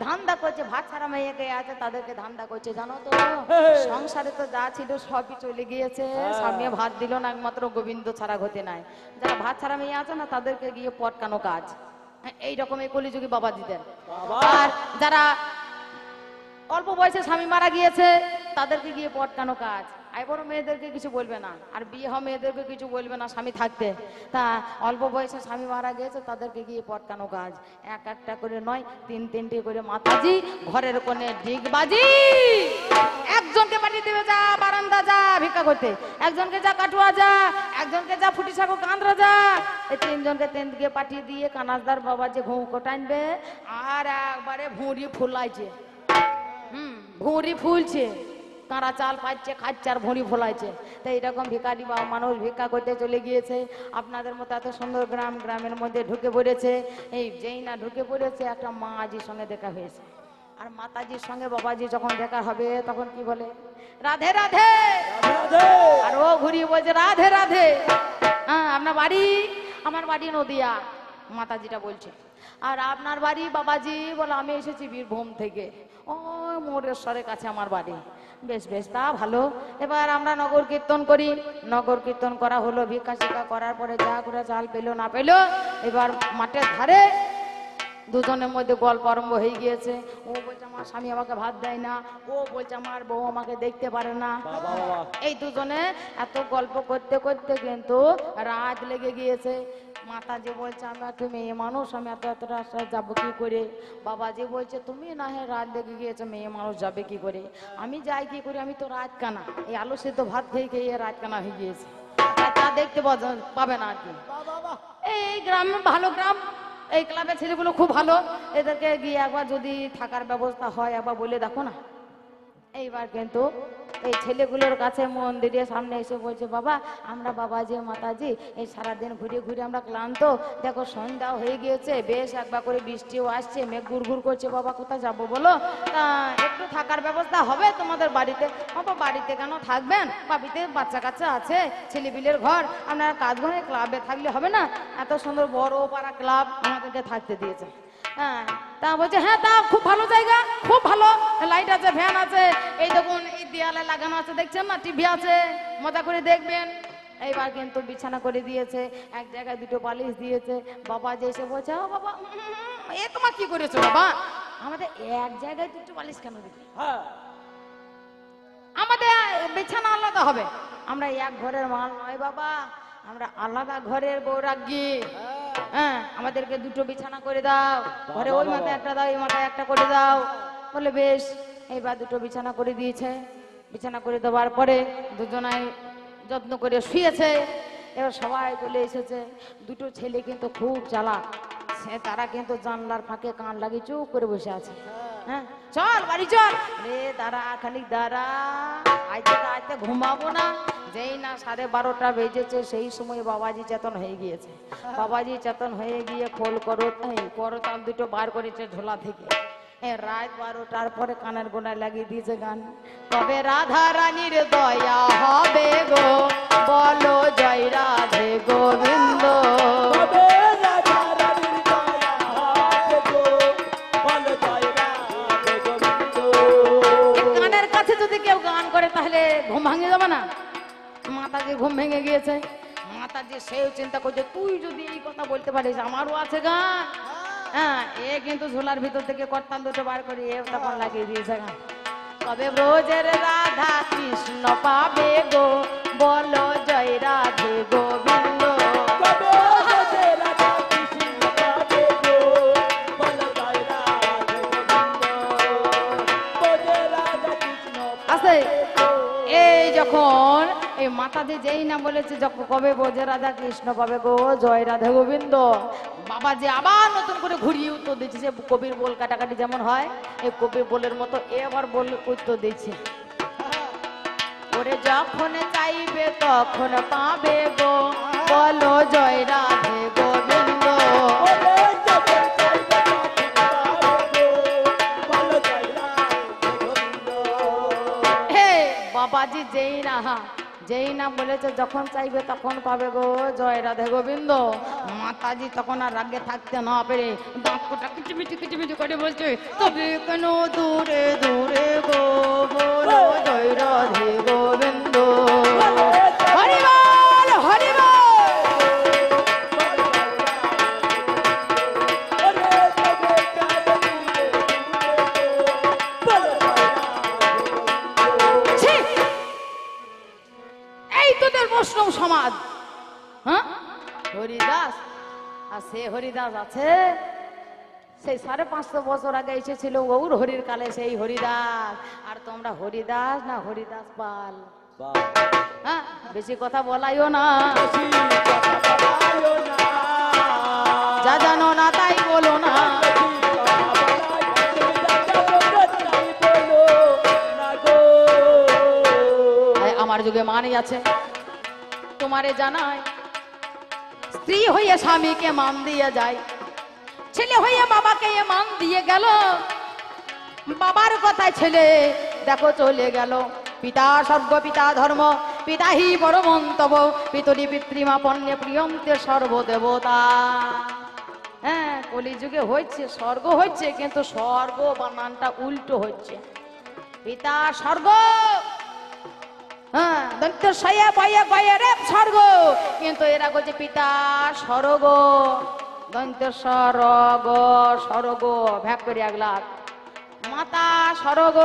ধান্দা করছে, ভাত ছাড়া মেয়েকে আছে তাদেরকে ধান্দা করছে। জানো তো, সংসারে তো যা ছিল সবই চলে গিয়েছে, স্বামী ভাত দিল না, একমাত্র গোবিন্দ ছাড়া হতে নাই। যারা ভাত ছাড়া মেয়ে আছে না তাদেরকে গিয়ে পটকানো কাজ, এইরকম এই কলিযুগী বাবা দিতেন। আর যারা অল্প বয়সে স্বামী মারা গিয়েছে তাদেরকে গিয়ে পটকানো কাজ। আই বড় মেয়েদেরকে কিছু বলবে না, আর বিয়ে হওয়া মেয়েদেরকে কিছু বলবে না স্বামী থাকতে। তা অল্প বয়সে স্বামী মারা গিয়েছে তাদেরকে গিয়ে পটকানো কাজ। এক একটা করে নয়, তিন তিনটে করে মাতাজি, ঘরের কোণে ডিগবাজি। একজনকে পাঠিয়ে দেবে যা বারান্দা যা ভিক্ষা করতে, একজনকে যা কাটুয়া যা, একজনকে যা ফুটি সাগো কাঁদরা যা, এই তিনজনকে তিন দিকে পাঠিয়ে দিয়ে কানাজদার বাবা যে ঘুম কোটাইনবে, আর একবারে ভুঁড়ি ফুলাইছে। ভুঁড়ি ফুলছে, কাঁড়া চাল পাচ্ছে, খাচ্ছে আর ভুঁড়ি ফোলাইছে। তো এইরকম ভিখারি বা মানুষ ভিক্ষা করতে চলে গিয়েছে। আপনাদের মতো এত সুন্দর গ্রাম, গ্রামের মধ্যে ঢুকে পড়েছে। এই যেই না ঢুকে পড়েছে, একটা মাজির সঙ্গে দেখা হয়েছে। আর মাতাজির সঙ্গে বাবাজি যখন দেখা হবে তখন কি বলে, রাধে রাধে, আর ও ঘুরিয়ে বলছে রাধে রাধে। হ্যাঁ, আপনার বাড়ি? আমার বাড়ি নদিয়া, মাতাজিটা বলছে। আর আপনার বাড়ি? বাবাজি বলে আমি এসেছি বীরভূম থেকে, ও মোরেশ্বরের কাছে আমার বাড়ি। বেশ বেশ, তা ভালো। এবার আমরা নগর কীর্তন করি, নগর কীর্তন করা হলো, ভিক্ষা শিক্ষা করার পরে যা করে চাল পেলো না পেলো, এবার মাঠের ধারে দুজনের মধ্যে গল্প আরম্ভ হয়ে গিয়েছে। ও বলছে আমার স্বামী আমাকে ভাত দেয় না, ও বলছে আমার বউ আমাকে দেখতে পারে না। এই দুজনে এত গল্প করতে করতে কিন্তু রাত লেগে গিয়েছে। মাতাজি বলছে আমি একটা মেয়ে মানুষ, আমি এত রাস্তায় যাবো কি করে? বাবাজি বলছে তুমি না হয় রাত লেগে গিয়েছে, মেয়ে মানুষ যাবে কি করে? আমি যাই কি করে, আমি তো রাত কানা, এই আলু সেদ্ধ ভাত খেয়ে খেয়ে রাত কানা হয়ে গিয়েছে, তা দেখতে পাবে না আর কি। এই গ্রাম ভালো গ্রাম, এই ক্লাবের ছেলেগুলো খুব ভালো, এদেরকে গিয়ে একবার যদি থাকার ব্যবস্থা হয় একবার বলে দেখো না। এইবার কিন্তু এই ছেলেগুলোর কাছে মন্দিরের সামনে এসে বলছে বাবা আমরা বাবাজি মাতাজি এই সারাদিন ঘুরে ঘুরে আমরা ক্লান্ত, দেখো সন্ধ্যা হয়ে গিয়েছে, বেশ একবার করে বৃষ্টিও আসছে, মেঘ ঘুরঘুর করছে, বাবা কোথায় যাবো বলো? তা একটু থাকার ব্যবস্থা হবে তোমাদের বাড়িতে? বাবা বাড়িতে কেন থাকবেন, বাড়িতে বাচ্চা কাচ্চা আছে, ছেলেপিলের ঘর, আপনার কাজ ঘরে ক্লাবে থাকলে হবে না? এত সুন্দর বড় পাড়া ক্লাব আমাদেরকে থাকতে দিয়েছে। হ্যাঁ, তা বলছে হ্যাঁ তা খুব ভালো জায়গা, খুব ভালো, লাইট আছে, ফ্যান আছে, এই দেখুন এই দেয়ালে লাগানো আছে দেখছেন না, টিভি আছে, মজা করে দেখবেন। এইবার কিন্তু বিছানা করে দিয়েছে, এক জায়গায় দুটো বালিশ দিয়েছে। বাবা যে এসে বলছে ও বাবা এ তোমার কি করেছো বাবা, আমাদের এক জায়গায় দুটো বালিশ কেন দিবি? আমাদের বিছানা আলাদা হবে, আমরা এক ঘরের মাল নয় বাবা, আমরা আলাদা ঘরের বৌরাগ্যি। হ্যাঁ, আমাদেরকে দুটো বিছানা করে দাও, ঘরে ওই মাথায় একটা দাও, এই মাথায় একটা করে দাও। বলে বেশ, এইবার দুটো বিছানা করে দিয়েছে। বিছানা করে দেওয়ার পরে দুজনাই যত্ন করে শুয়েছে। এবার সবাই চলে এসেছে। দুটো ছেলে কিন্তু খুব চালাক, তারা কিন্তু জানলার ফাঁকে কান লাগিয়ে চুপ করে বসে আছে। হ্যাঁ, চল বাড়ি চল, রে দাঁড়া খানিক দাঁড়া, আজকে ঘুমাবো না। যেই না 12:30 বেজেছে সেই সময় বাবাজি চেতন হয়ে গিয়েছে। বাবাজি চেতন হয়ে গিয়ে খোল করতাল দুটো বার করেছে ঝোলা থেকে। রাত 12টার পরে কানের গোনায় লাগিয়ে দিয়েছে গান, কবে রাধা রানীর দয়া হবে গো, বলো জয় রাধে গোবিন্দ। কানের কাছে যদি কেউ গান করে তাহলে ঘুম ভাঙে যাবে না? মাতাজি ঘুম ভেঙে গিয়েছে। মাতাজি সেও চিন্তা করছে তুই যদি এই কথা বলতে পারিস আমারও আছে গান। হ্যাঁ, এ কিন্তু ঝোলার ভিতর থেকে করতাল দুটো বার করে এ তখন লাগিয়ে দিয়েছে গান, কবে ব্রজের রাধা কৃষ্ণ পাবে গো, বলো জয় রাধে গোবিন্দ। আছে এই যখন এই মাতাজি যেই না বলেছে যখন কবে বোঝে রাধা কৃষ্ণ পাবে গো, জয় রাধে গোবিন্দ, বাবা যে আবার নতুন করে ঘুরিয়ে উত্তর দিচ্ছে। সে কবির বল কাটাকাটি যেমন হয়, এই কবির বলের মতো এ আবার বল উত্তর দিচ্ছে। ওরে যখন চাইবে তখন পাবে গো, বলো জয় রাধে গোবিন্দ। হে বাবাজি, যেই না বলেছে যখন চাইবে তখন পাবে গো, জয় রাধে গোবিন্দ, মাতাজি তখন আর রাগে থাকতে না পেরে দাঁতটা কিচিমিচি কিচিমিচি করে বলছে, তবে কেন দূরে দূরে গো, বলো জয় রাধে গোবিন্দ। হরি বল, হরি বল। বৈষ্ণব সমাজ, হ্যাঁ, হরিদাস, আর সে হরিদাস আছে সেই 550 বছর আগে এসেছিল গৌর হরির কালে সেই হরিদাস। আর তোমরা হরিদাস না হরিদাস পাল, হ্যাঁ, বেশি কথা বলাইও না, যা জানো না তাই বলো না। আমার যুগে মানই আছে, তোমারে জানায়, স্ত্রী হয়ে স্বামীকে মান দিয়ে যায়, ছেলে হয়ে বাবাকে মান দিয়ে গেল, বাবার কথায় ছেলে দেখো চলে গেল। পিতা স্বর্গ পিতা ধর্ম, পিতা হি পরমন্তব, পিতরি পিতৃমা পণ্যে প্রিয়ন্তে সর্বদেবতা। হ্যাঁ, কলিযুগে হচ্ছে স্বর্গ হচ্ছে, কিন্তু স্বর্গ বানানটা উল্টো হচ্ছে। পিতা স্বর্গ, হ্যাঁ, দন্ত সয়া পায়া পায়া রে স্বর্গ, কিন্তু এরা বলছে পিতা স্বর্গ, দন্ত স্বর্গ স্বর্গ ভাগ করে 1 লাখ, মাতা স্বর্গ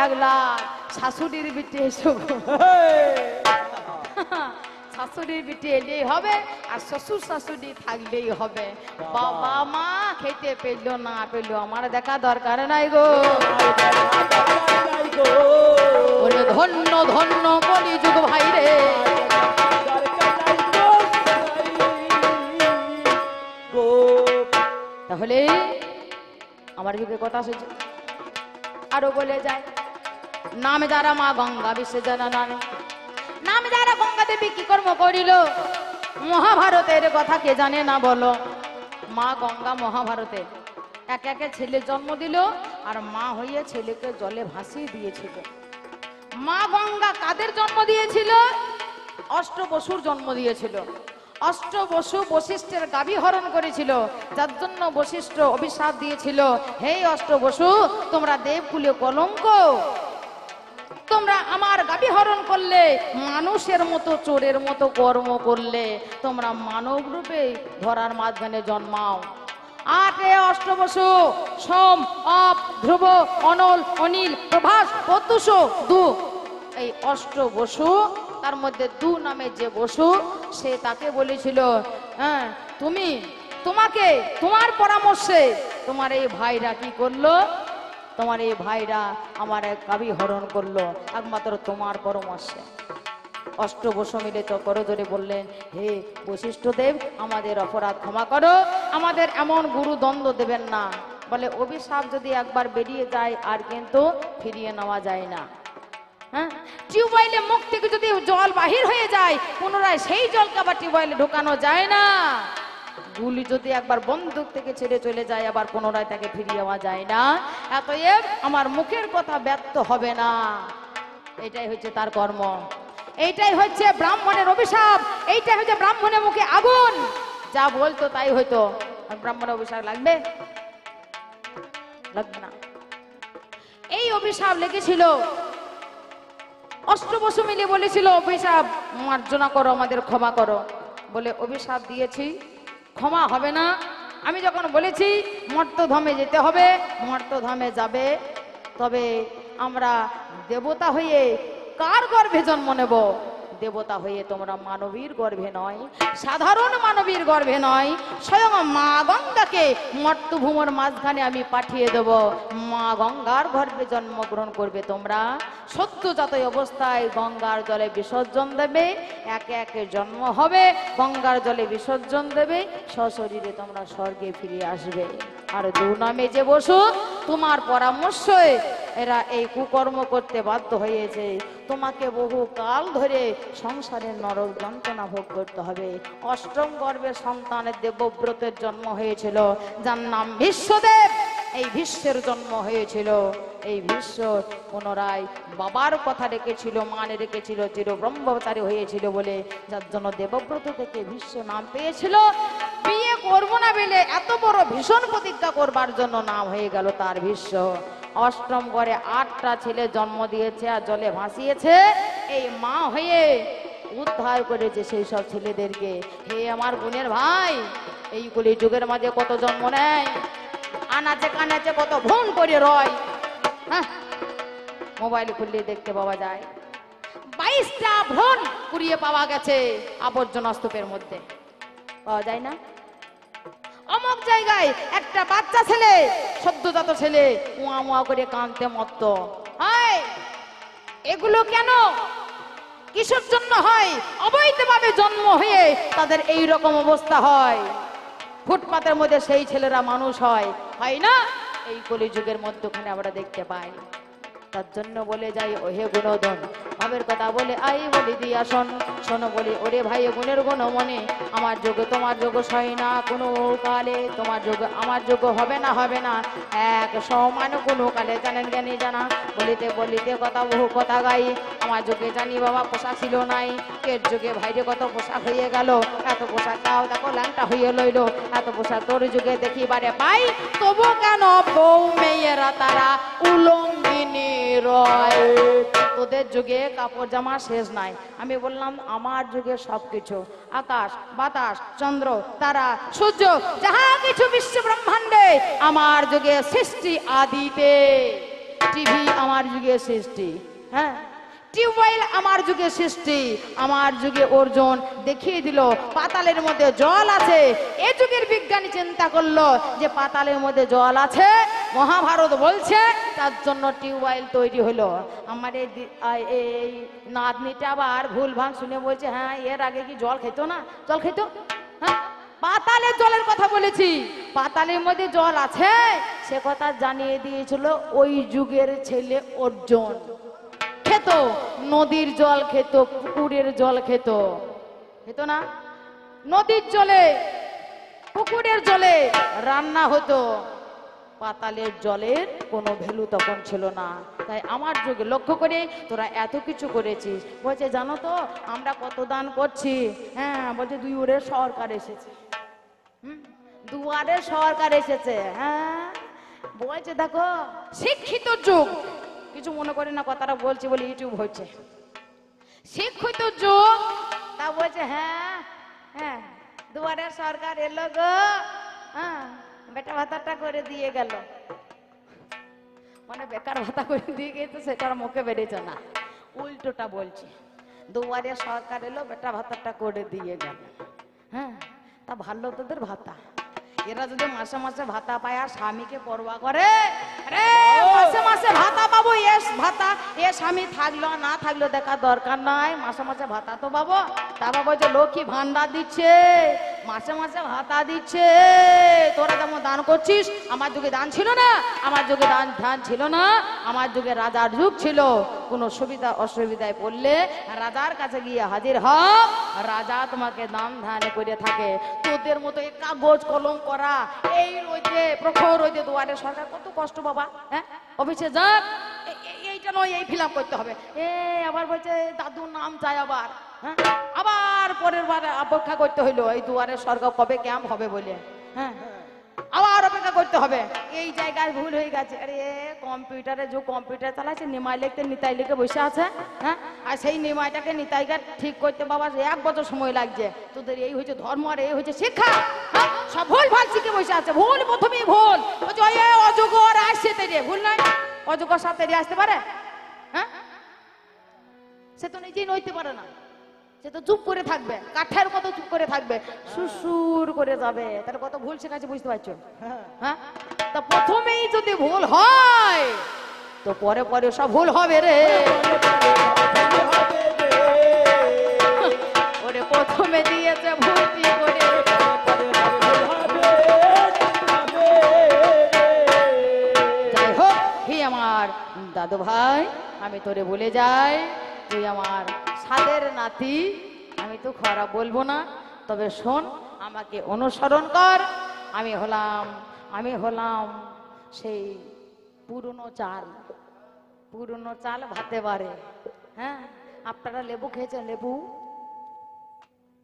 1 লাখ, শাশুড়ির বিটে শাশুড়ির বিটে এলেই হবে, আর শ্বশুর শাশুড়ি থাকলেই হবে। বাবা মা খেতে পেলো না পেলো আমার দেখা দরকার নাই গো। ওরে ধন্য ধন্য কলিযুগ ভাই রে। তাহলে আমার যুগে কথা শুনছে, আরো বলে যায়, নাম যারা মা গঙ্গা বিশ্বে জানা নামে, নাম যারা গঙ্গা দেবী কি কর্ম করিল, মহাভারতের কথা কে জানে না বলো। মা গঙ্গা মহাভারতে একে একে ছেলে জন্ম দিল, আর মা হইয়ে ছেলেকে জলে ভাসিয়ে দিয়েছিল। মা গঙ্গা কাদের জন্ম দিয়েছিল? অষ্টবসুর জন্ম দিয়েছিল। অষ্টবসু বশিষ্ঠের গাভী হরণ করেছিল, যার জন্য বশিষ্ঠ অভিশাপ দিয়েছিল, হে অষ্টবসু, তোমরা দেবকুলে কলঙ্ক, তোমরা আমার গাভী হরণ করলে, মানুষের মতো চোরের মতো কর্ম করলে, তোমরা মানব রূপে ধরার মাঝখানে জন্মাও। 8 অষ্টবসু, সোম, অপ, ধ্রুব, অনল, অনিল, প্রভাস, প্রত্যুষ, 2, এই অষ্টবসু, তার মধ্যে 2 নামে যে বসু, সে তাকে বলেছিল, হ্যাঁ, তোমাকে তোমার পরামর্শে তোমার এই ভাইরা কি করলো, তোমার এই ভাইরা আমার এক গাভী হরণ করলো, একমাত্র তোমার পরামর্শে। অষ্টবসু মিলে তো করজোরে বললেন, হে বশিষ্ঠ দেব, আমাদের অপরাধ ক্ষমা করো, আমাদের এমন গুরু দ্বন্দ্ব দেবেন না। বলে অভিশাপ যদি একবার বেরিয়ে যায় আর কিন্তু ফিরিয়ে নেওয়া যায় না। হ্যাঁ, টিউবওয়েলে মুখ থেকে যদি জল বাহির হয়ে যায়, পুনরায় সেই জলকে আবার টিউবওয়েলে ঢোকানো যায় না। গুলি যদি একবার বন্দুক থেকে ছেড়ে চলে যায়, আবার পুনরায় তাকে ফিরিয়ে নেওয়া যায় না। অতএব আমার মুখের কথা ব্যর্থ হবে না, এটাই হচ্ছে তার কর্ম, এইটাই হচ্ছে ব্রাহ্মণের অভিশাপ, এইটাই হচ্ছে ব্রাহ্মণের মুখে আগুন। যা বলতো তাই হইতো। ব্রাহ্মণের অভিশাপ লাগবে? লাগবে না। এই অভিশাপ লেগেছিল, অষ্টবসু মিলে বলেছিল, অভিশাপ মার্জনা করো, আমাদের ক্ষমা করো। বলে অভিশাপ দিয়েছি, ক্ষমা হবে না। আমি যখন বলেছি মর্তধামে যেতে হবে, মর্তধামে যাবে, তবে আমরা দেবতা হয়ে কার গর্ভে জন্ম নেব? দেবতা হয়ে তোমরা মানবীর গর্ভে নয়, সাধারণ মানবীর গর্ভে নয়, স্বয়ং মা গঙ্গাকে মর্তভূমর মাঝখানে আমি পাঠিয়ে দেব। মা গঙ্গার গর্ভে জন্মগ্রহণ করবে তোমরা, সদ্যজাত অবস্থায় গঙ্গার জলে বিসর্জন দেবে, একে একে জন্ম হবে, গঙ্গার জলে বিসর্জন দেবে, সশরীরে তোমরা স্বর্গে ফিরে আসবে। আর 2 নামে যে বসু, তোমার পরামর্শে এরা এই কুকর্ম করতে বাধ্য হয়েছে। তোমাকে বহু কাল ধরে সংসারের নরক যন্ত্রণা ভোগ করতে হবে। অষ্টম গর্ভের সন্তানের দেবব্রতের জন্ম হয়েছিল, যার নাম বিশ্বদেব। এই ভীষ্মের জন্ম হয়েছিল। এই ভীষ্ম পুনরায় বাবার কথা রেখেছিল, মানে রেখেছিল, চির ব্রহ্মচারী হয়েছিল বলে, যার জন্য দেবব্রত থেকে ভীষ্ম নাম পেয়েছিল। বিয়ে করবো না বলে এত বড় ভীষণ প্রতিজ্ঞা করবার জন্য নাম হয়ে গেল তার ভীষ্ম। অষ্টম ঘরে 8টা ছেলে জন্ম দিয়েছে আর জলে ভাসিয়েছে। এই মা হয়ে উদ্ধার করেছে সেই সব ছেলেদেরকে। হে আমার বোনের ভাই, এই কলি যুগের মাঝে কত জন্ম নেয়, আনাচে কানাচে কত ভ্রণ করে রয়। হ্যাঁ, মোবাইল খুললে দেখতে পাওয়া যায় 22টা ভ্রণ কুড়িয়ে পাওয়া গেছে আবর্জনা স্তূপের মধ্যে। পাওয়া যায় না? অমুক জায়গায় একটা বাচ্চা ছেলে, সদ্যজাত ছেলে, মুয়া মুয়া করে কাঁদতে মত্ত। হায়, এগুলো কেন, কিসের জন্য হয়? অবৈধভাবে জন্ম হয়ে তাদের এই রকম অবস্থা হয়। ফুটপাতের মধ্যে সেই ছেলেরা মানুষ হয়, হয় না? এই কলিযুগের মধ্যখানে আমরা দেখতে পাই। তার জন্য বলে যাই, ওহে গুণধন, ভাবের কথা বলে আই বলি দিয়া শোন। শোনো বলি, ওরে ভাই গুণের গুণ মনে, আমার যোগ তোমার যোগ সয় না কোনো কালে। তোমার যোগ আমার যোগ হবে না, হবে না এক সমান কোনো কালে। জানেন জ্ঞানী জানা, বলিতে বলিতে কথা বহু কথা গাই। আমার যুগে জানি বাবা পোশাক ছিল নাই, এর যুগে ভাইরে কত পোশাক হয়ে গেল। এত পোশাক তাও দেখো ল্যাংটা হয়ে লইল। এত পোশাক তোর যুগে দেখিবারে পাই, তবু কেন বউ মেয়েরা তারা উলঙ্গিনী রয়। তোদের যুগে কাপড় জামা শেষ নাই। আমি বললাম আমার যুগে সবকিছু, আকাশ বাতাস চন্দ্র তারা সূর্য যাহা কিছু বিশ্ব ব্রহ্মাণ্ডে আমার যুগে সৃষ্টি আদিতে। টিভি আমার যুগে সৃষ্টি, হ্যাঁ, টিউবওয়েল আমার যুগে সৃষ্টি। আমার যুগে অর্জুন দেখিয়ে দিল পাতালের মধ্যে জল আছে। এ যুগের বিজ্ঞানী চিন্তা করলো যে পাতালের মধ্যে জল আছে, মহাভারত বলছে, তার জন্য টিউবওয়েল তৈরি হলো। আমার এই নাতনিটা আবার ভুল ভাঙ শুনে বলছে, হ্যাঁ এর আগে কি জল খেত না? জল খেত, হ্যাঁ, পাতালের জলের কথা বলেছি। পাতালের মধ্যে জল আছে সে কথা জানিয়ে দিয়েছিল ওই যুগের ছেলে অর্জুন। খেত নদীর জল, খেত পুকুরের জল, খেত না? নদীর জলে পুকুরের জলে রান্না হতো। পাতালের জলের কোনো ভ্যালু তখন ছিল না। তাই আমার যুগে লক্ষ্য করে তোরা এত কিছু করেছিস। বলছে জানো তো আমরা কত দান করছি? হ্যাঁ, বলছে দুয়ারে সরকার এসেছে। দুয়ারে সরকার এসেছে, হ্যাঁ, বলছে দেখো শিক্ষিত যুগ, কিছু মনে করি না কথাটা বলছি বলে ইউটিউব হচ্ছে। শিক্ষিত যুগ, তা বলছে হ্যাঁ হ্যাঁ দুয়ারে সরকার এলো গো, হ্যাঁ বেটা ভাতাটা করে দিয়ে গেল। মানে বেকার ভাতা করে দিয়ে গেছে সেটার মুখে বেড়েছে না, উল্টোটা বলছে দুয়ারে সরকার এলো বেটা ভাতাটা করে দিয়ে গেল। হ্যাঁ, তা ভালো তোদের ভাতা। এরা যদি মাসে মাসে ভাতা পায় আর স্বামীকে পরোয়া করে, রে মাসে মাসে ভাতা পাবো, এস ভাতা এ স্বামী থাকলো না থাকলো দেখার দরকার নাই, মাসে মাসে ভাতা তো পাবো। তা বাবা যে লক্ষ্মী ভান্ডার দিচ্ছে, মাসে মাসে ভাতা দিচ্ছে। তোরা যেমন দান করছিস, আমার যুগে দান ছিল না, আমার যুগে ধান ছিল না। আমার যুগে রাজার যুগ ছিল। কোনো সুবিধা অসুবিধায় পড়লে রাজার কাছে গিয়ে হাজির হও, রাজা তোমাকে দান ধান করে থাকে। তোদের মতো এই কাগজ কলম করা, এই রোদে প্রখর রোদে দুয়ারে সরকার কত কষ্ট বাবা। হ্যাঁ, অফিসে যা এইটা নয় এই ফিল আপ করতে হবে, আবার বলছে দাদুর নাম চাই আবার। হ্যাঁ, আবার পরের বার অপেক্ষা করতে হইলো এই দুয়ারে সরকার কবে ক্যাম্প হবে বলে। হ্যাঁ, আবার অপেক্ষা করতে হবে। এই জায়গায় ভুল হয়ে গেছে, আরে কম্পিউটারে যে কম্পিউটার চালাচ্ছে নিমাই লিখতে নিতাই লিখে বসে আছে। হ্যাঁ, আর সেই নিমাইটাকে নিতাইকে ঠিক করতে বাবা 1 বছর সময় লাগছে। তোদের এই হয়েছে ধর্ম আর এই হয়েছে শিক্ষা। হ্যাঁ, সব ভুল ভাল শিখে বসে আছে। ভুল প্রথমেই ভুল। অযোগ্য আসছে তেরে ভুল নাই, অযোগ্য সাথে আসতে পারে? হ্যাঁ, সে তো নিজেই নইতে পারে না, সে তো চুপ করে থাকবে, কাঠের মতো চুপ করে থাকবে, সুসুর করে যাবে। তাহলে কত ভুল শেখাচ্ছে বুঝতে পারছো? হ্যাঁ, তা প্রথমেই যদি ভুল হয় তো পরে পরে সব ভুল হবে রে। ওরে প্রথমে দিয়েছে ভর্তি করে, যাই আমার দাদু ভাই, আমি তোরে বলে যাই, তুই আমার সাদের নাতি। আমি তো খারাপ বলবো না, তবে শোন, আমাকে অনুসরণ কর। আমি হলাম সেই পুরনো চাল ভাতে পারে। হ্যাঁ, আপনারা লেবু খেয়েছেন? লেবু,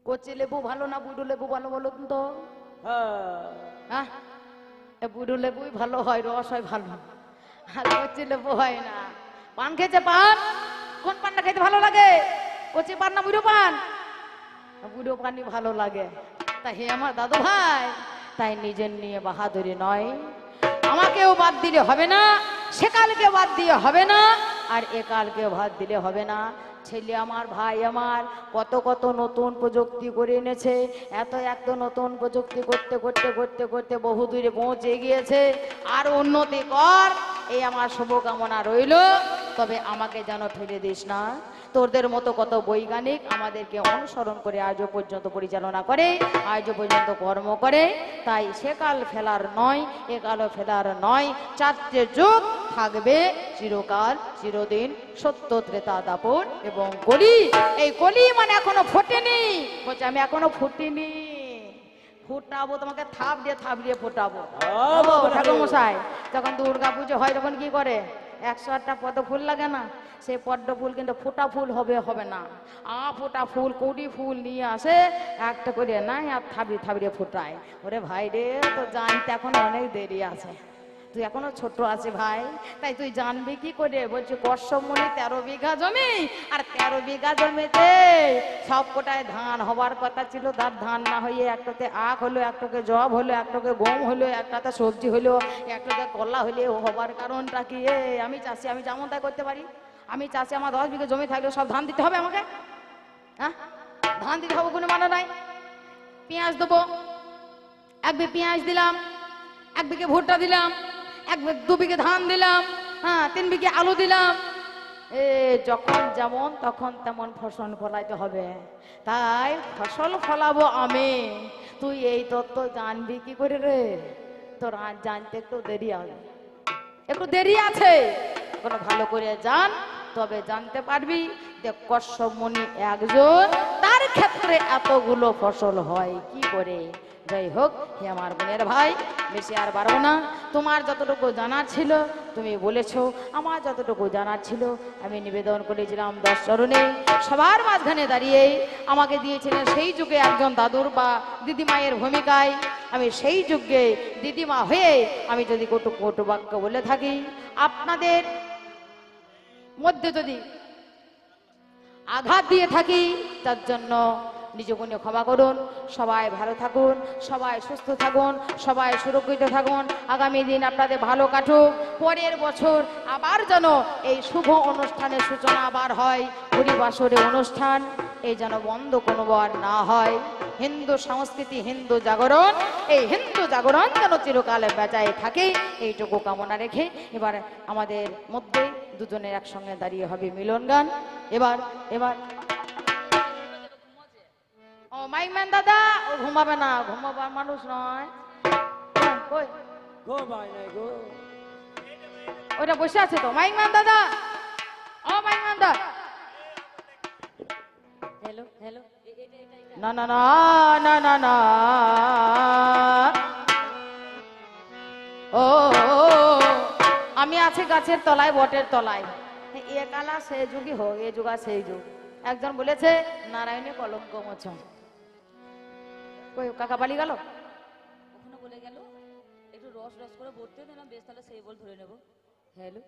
কচি লেবু ভালো না বুড়ো লেবু ভালো বলুন তো? হ্যাঁ, বুড়ো লেবুই ভালো হয়, রস হয় ভালো, আর কচি লেবু হয় না। পান খেয়েছে? পান, কোন পানটা খেতে ভালো লাগে? কচি পান না বুড়ো পান? বুড়ো পানই ভালো লাগে। তাই হে আমার দাদু ভাই, তাই নিজের নিয়ে বাহাদুরি নয়। আমাকেও বাদ দিলে হবে না, সেকালকে বাদ দিয়ে হবে না, আর একালকে বাদ দিলে হবে না। ছেলে আমার, ভাই আমার কত কত নতুন প্রযুক্তি করে এনেছে। এত নতুন প্রযুক্তি করতে করতে করতে করতে বহু দূরে পৌঁছে গিয়েছে। আর উন্নতি কর, এই আমার শুভকামনা রইল। তবে আমাকে যেন ফেলে দিস না। তোদের মতো কত বৈজ্ঞানিক আমাদেরকে অনুসরণ করে আজও পর্যন্ত পরিচালনা করে, আজও পর্যন্ত কর্ম করে। তাই সেকাল ফেলার নয়, একালও ফেলার নয়। চারটে যুগ থাকবে চিরকাল, চিরদিন, সত্য, ত্রেতা, দাপর এবং কলি। এই কলি মানে এখনো ফোটেনি। বলছে আমি এখনো ফুটিনি, ফুটাবো তোমাকে, থাপ দিয়ে ফুটাবো। ঠাকুর মশাই, যখন দুর্গা পুজো হয় তখন কি করে? 108টা পদ্ম ফুল লাগে না? সেই পদ্ম ফুল কিন্তু ফোটা ফুল হবে না, ফোটা ফুল, কুড়ি ফুল নিয়ে আসে, একটা করে নাই আর থাবড়িয়ে ফুটায়। ওরে ভাই রে, তো জানতে এখন অনেক দেরি আছে, তুই এখনো ছোট আছে ভাই, তাই তুই জানবি কি করে? বলছি কশ্যপমণি 13 বিঘা জমি, আর 13 বিঘা জমিতে সব কোটায় ধান হবার কথা ছিল। তার ধান না হয়ে একটাতে আখ হলো, একটাকে জব হলো, একটাকে গম হলো, একটাতে সবজি হলো, একটাতে কলা হলে হবার কারণটা কি? আমি চাষি, আমি যেমন তাই করতে পারি। আমি চাষি, আমার 10 বিঘা জমি থাকলে সব ধান দিতে হবে আমাকে? হ্যাঁ, ধান দিতে হবে কোনো মানে নাই। পেঁয়াজ দেবো, 1 বিঘে পেঁয়াজ দিলাম, 1 বিঘে ভুট্টা দিলাম, 2 বিঘে ধান দিলাম, হ্যাঁ 3 বিঘে আলু দিলাম। যখন যেমন তখন তেমন ফসল ফলাইতে হবে। তাই ফসল ফলাবো আমি, তুই এই তত্ত্ব জানবি কি করে রে? তোর আজ জানতে একটু দেরি আছে। কোনো ভালো করে জান, তবে জানতে পারবি যে কশ্যপমণি একজন, তার ক্ষেত্রে এতগুলো ফসল হয় কি করে। যাই হোক, হে আমার বোনের ভাই, বেশি আর বাড়বো না। তোমার যতটুকু জানার ছিল তুমি বলেছো, আমার যতটুকু জানার ছিল আমি নিবেদন করেছিলাম 10 চরণে। সবার মাঝখানে দাঁড়িয়ে আমাকে দিয়েছিলেন সেই যুগে একজন দাদুর বা দিদিমায়ের ভূমিকায়। আমি সেই যুগে দিদিমা হয়ে আমি যদি কটু বাক্য বলে থাকি, আপনাদের মধ্যে যদি আঘাত দিয়ে থাকি, তার জন্য নিজকে ক্ষমা করুন। সবাই ভালো থাকুন, সবাই সুস্থ থাকুন, সবাই সুরক্ষিত থাকুন। আগামী দিন আপনাদের ভালো কাটুক। পরের বছর আবার যেন এই শুভ অনুষ্ঠানের সূচনা আবার হয়, হরিবাসরে অনুষ্ঠান, এই যেন বন্ধ কোনোবার না হয়। হিন্দু সংস্কৃতি, হিন্দু জাগরণ, এই হিন্দু জাগরণ যেন চিরকালে বেঁচে থাকে, এইটুকু কামনা রেখে এবার আমাদের মধ্যে দুজনের একসঙ্গে দাঁড়িয়ে হবে মিলন গান। এবার ও মাইকম্যান দাদা, ও ঘুমাবে না, ঘুমাবার মানুষ নয়। ওটা বসে আছে তো মাইকম্যান দাদা। ও মাইকম্যান দা, হ্যালো হ্যালো, না না না না না না, ও আমি আছি গাছের তলায়, বটের তলায়। এ কালা সে যুগই হোক, এ যুগ আর সেই যুগ। একজন বলেছে নারায়ণী কলঙ্ক মোচন। কই কাকা পালিয়ে গেল? ওখানে বলে গেল একটু রস করে ভরতে দিলাম, বেশ তাহলে সেই বল ধরে নেব। হ্যালো,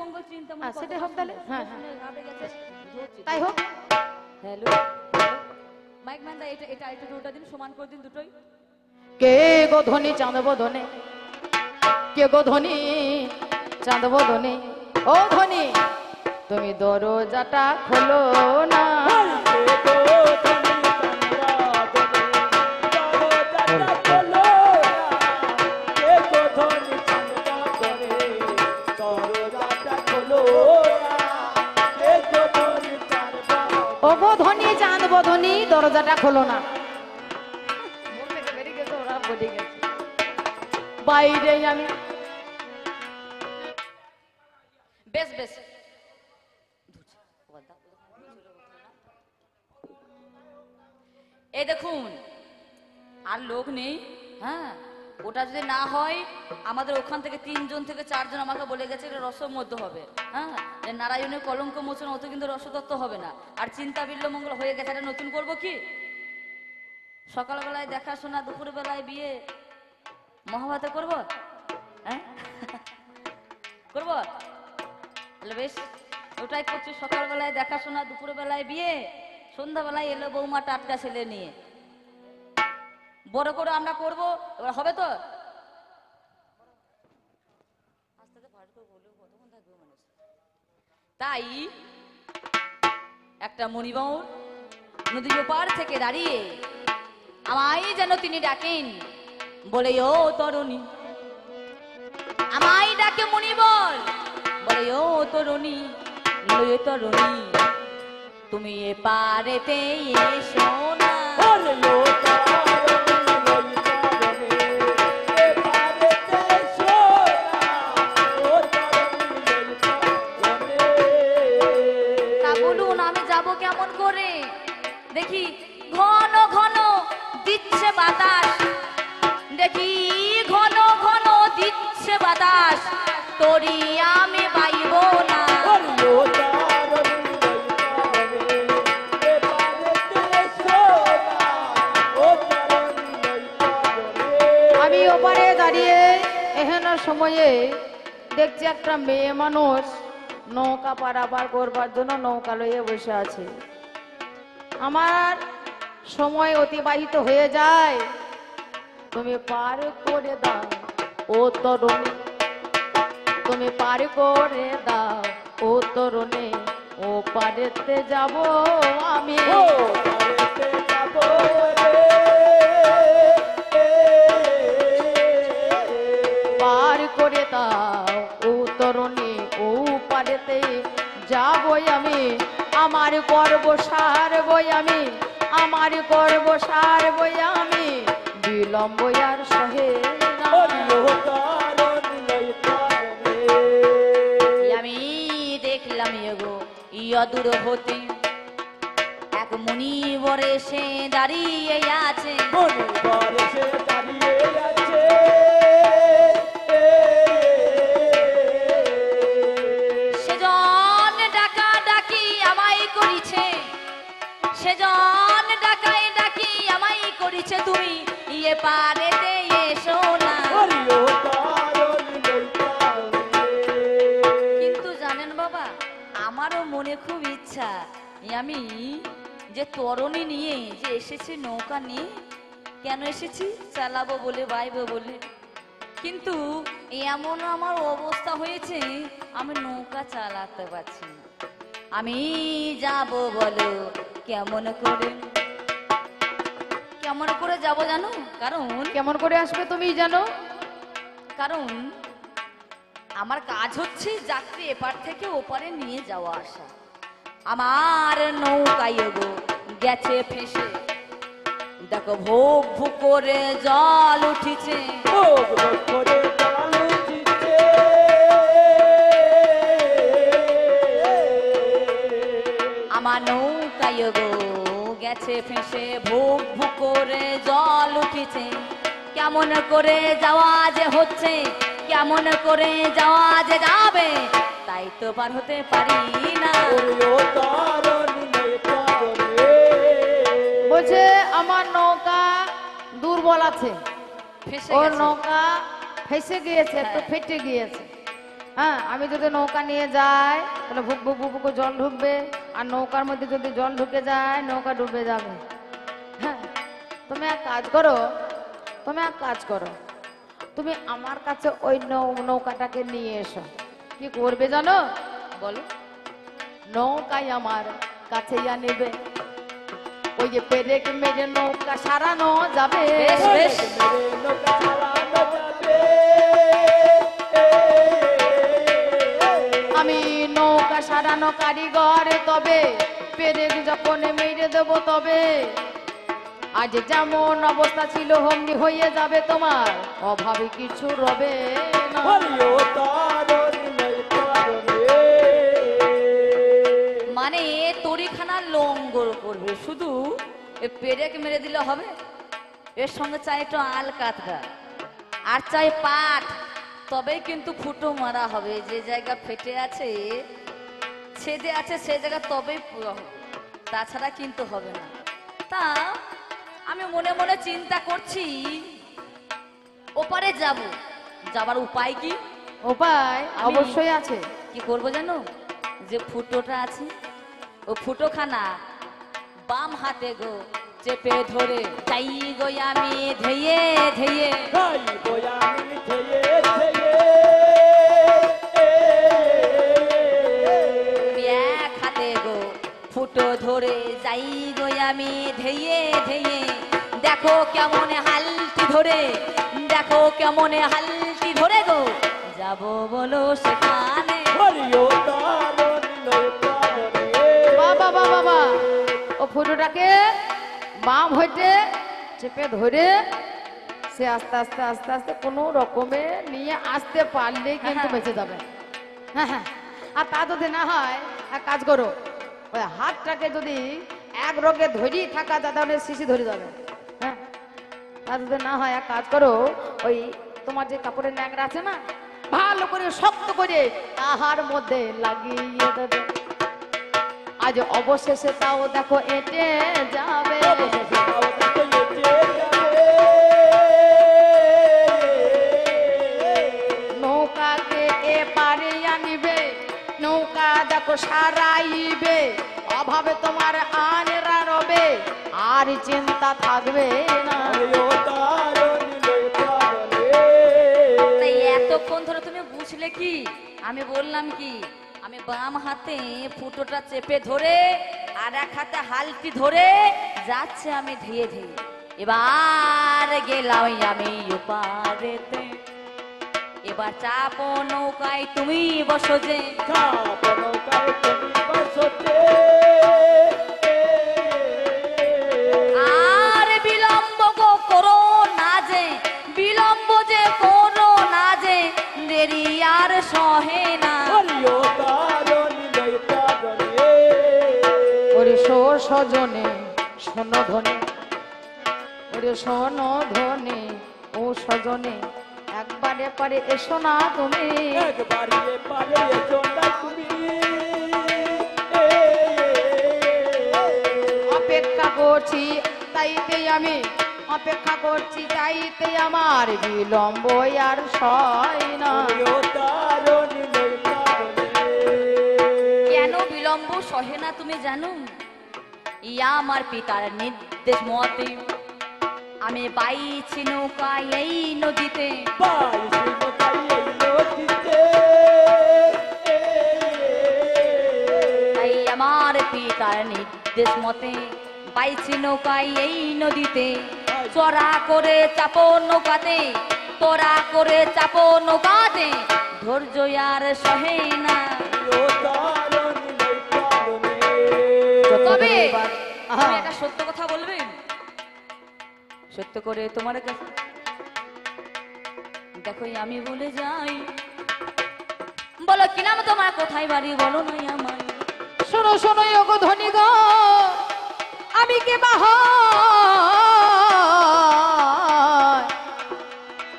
মঙ্গল চিন্তা সেটাই হোক তাহলে। হ্যাঁ তাই হোক। হ্যালো মাইক ম্যান দা, এটা একটু দুটো দিন সমান করে দিন দুটোই। কে গো ধনী চাঁদ বদনে, কে গো ধনী চাঁদ বদনে, ও ধনী তুমি দরজাটা খোলো না। ও গো ধনী চাঁদ বদনী দরজাটা খোলো না। বাইরে আমি বেশ বেশ এই দেখুন আর লোক নেই। হ্যাঁ, ওটা যদি না হয় আমাদের ওখান থেকে 3 জন থেকে 4 জন আমাকে বলে গেছে এটা রসের মধ্যে হবে। হ্যাঁ, যে নারায়ণের কলঙ্ক মোচন অত কিন্তু রসতত্ত্ব হবে না। আর চিন্তা বিল্ল মঙ্গল হয়ে গেছে, এটা নতুন করবো কি? সকালবেলায় দেখাশোনা, দুপুর বেলায় বিয়ে, মহাভারতে করব। হ্যাঁ করবো, তাহলে বেশ ওটাই করছি। সকালবেলায় দেখাশোনা, দুপুর বেলায় বিয়ে, সন্ধ্যাবেলায় এলো বৌমা টাটকা ছেলে নিয়ে। বড় করে আমরা করব, এবার হবে তো? তাই একটা মণিবর নদীর ওপার থেকে দাঁড়িয়ে আমায় যেন তিনি ডাকেন, বলে ও তরুণী। আমায় ডাকে মণিবর, বলে ও তরুণী, তরুণী তুমি এ পারেতে এসো না। কেমন করে দেখি ঘন ঘন দিচ্ছে বাতাস, দেখি ঘন ঘন দিচ্ছে বাতাস, তোরি আমি পাইব না। আমি ওপারে দাঁড়িয়ে এহেন সময়ে দেখছি একটা মেয়ে মানুষ নৌকা পারাপার করবার জন্য নৌকা লইয়ে বসে আছে। আমার সময় অতিবাহিত হয়ে যায়, তুমি পার করে দাও ও তরুণী, তুমি পার করে দাও ও তরুণী, ও পারেতে যাব আমি। পার করে দাও ও তরুণী, ও পারেতে যাবই আমি। আমার গর্ব সারবই আমি, আমার গর্ব সারবই আমি, বিলম্ব আর সহে না। আমি দেখলাম এগো ইয়দূর হতে এক মুনিবর এসে দাঁড়িয়ে আছে। সেজন ডাকা ডাকি আমায় করিছে, সেজন ডাকাই ডাকি আমায় করিছে, তুমি ইয়ে পারেতে এসো না। কিন্তু জানেন বাবা, আমারও মনে খুব ইচ্ছা আমি যে তরুণী নিয়ে যে এসেছি, নৌকা নিয়ে কেন এসেছি? চালাবো বলে, বাইবো বলে। কিন্তু এমন আমার অবস্থা হয়েছে আমি নৌকা চালাতে পারছি না। আমি যাব বলো কেমন করে, কেমন করে যাব জানো? কারণ কেমন করে আসবে তুমি জানো? কারণ আমার কাজ হচ্ছে যাত্রী এপার থেকে ওপারে নিয়ে যাওয়া আসা। আমার নৌকায় গো গেছে ফেসে, দেখো ভোগ ভোগ করে জল উঠিছে। আমার নৌকায় গো গেছে ফেসে, ভোগ ভোগ করে জল উঠিছে। কেমন করে যাওয়া যে হচ্ছে, কেমন করে যাওয়া যে যাবে, তাই তো পার হতে পারি না। বলছে আমার নৌকা দুর্বল আছে, ফেসে ওর গেছে। নৌকা ফেসে গিয়েছে, একটু ফেটে গিয়েছে। হ্যাঁ, আমি যদি নৌকা নিয়ে যাই তাহলে ভুক ভুক ভুক ভুক জল ঢুকবে, আর নৌকার মধ্যে যদি জল ঢুকে যায় নৌকা ডুবে যাবে। হ্যাঁ, তুমি এক কাজ করো, তুমি এক কাজ করো, তুমি আমার কাছে ওই নৌকাটাকে নিয়ে এসো। কি করবে জানো? বলো। নৌকায় আমার কাছে নেবে, ওই যে পেরেক মেরে নৌকা সারানো যাবে। বেশ বেশ, আমি নৌকা সারানো কারিগর, তবে পেরেক যখন মেরে দেবো তবে আজ যেমন অবস্থা ছিল হমনি হয়ে যাবে, তোমার অভাবে কিছু রবে না। শুধু পেরেক মেরে দিলে হবে? এর সঙ্গে চাই একটু আল কাতরা, আর চাই পাট, তবেই কিন্তু ফুটো মারা হবে। যে জায়গা ফেটে আছে, ছেদে আছে, সে জায়গা তবেই পুরো হবে, তাছাড়া কিন্তু হবে না। তা আমি মনে মনে চিন্তা করছি, ওপারে যাব, যাবার উপায় কি? উপায় অবশ্যই আছে। কি করব জানো? যে ফুটোটা আছে, ও ফুটোখানা বাম হাতে গো চেপে ধরে যাই গো আমি ধেয়ে ধেয়ে, যাইবো আমি ধেয়ে ধেয়ে, এক হাতে গো ফুটো ধরে যাই গো আমি ধেয়ে ধেয়ে। দেখো কেমন হালটি ধরে, দেখো কেমন হালটি ধরে গো যাব বলো সেখানে। হরিও তারণী লয় তারণী। বাবা বাবা বাবা, ও ফুটোটাকে বাম হইতে চেপে ধরে সে আস্তে আস্তে আস্তে আস্তে কোনো রকমে নিয়ে আসতে পারলেই কিন্তু হ্যাঁ। বেঁচে যাবে। হ্যাঁ হ্যাঁ, আর তা যদি না হয় এক কাজ করো, ওই হাতটাকে যদি এক রোগে ধরি থাকা যায় তাহলে শিশি ধরে যাবে। হ্যাঁ, তা যদি না হয় এক কাজ করো, ওই তোমার যে কাপড়ের ন্যাংরা আছে না, ভালো করে শক্ত করে তাহার মধ্যে লাগিয়ে দেবে। আজ অবশেষে তাও দেখো এঁটে যাবে। অবশেষে তাও দেখো এঁটে যাবে। নৌকাকে এপারে আনিবে, নৌকা দেখো সারাইবে, অভাবে তোমার আনেরা রবে, আর চিন্তা থাকবে না। হরিও তারণী লয় তারণী। তাই এতক্ষণ ধরে তুমি বুঝলে কি আমি বললাম? কি আমি বাম হাতে ফুটোটা চেপে ধরে আর এক হাতে হালটি ধরে যাচ্ছে আমি ধীরে ধীরে। এবার গেলাম আমি ওপারেতে, এবার চাপো নৌকায় তুমি বসো যে, চাপো নৌকায় তুমি বসতে। আর বিলম্ব গো করো না যে, বিলম্ব যে করো না যে, দেরি আর সহে না। হরিও তারণী লয় তারণী। ওরে সজনে শোনো ধনে, ওরে শোনো ধনে ও সজনে, একবারে পারে এসো না তুমি। একবারে পারে এসো না তুমি। অপেক্ষা করছি তাইতে আমি, অপেক্ষা করছি তাইতে আমার বিলম্ব আর সয় না। হরিও তারণী লয় তারণী। কেন বিলম্ব সহে না তুমি জানো? ইয়া আমার পিতার নির্দেশ মতে আমি বাইছি নৌকা এই নদীতে, বাইশি নৌকায় এই নদীতে। তাই আমার পিতার নির্দেশ মতে বাইছি নৌকা এই নদীতে। চড়া করে চাপো নৌকাতে, তোরা করে চাপো নৌকাতে, ধৈর্য আর সহে না। হরিও তারণী লয় তারণী। তবে আহা। তুমি একটা সত্য কথা বলবেন, সত্য করে তোমার কাছে। দেখো আমি বলে যাই, বলো কি নাম তোমার, কোথায় বাড়ি বলো নাই আমায়। শোনো শোনো গো ধনী গো, আমি কে বাহ,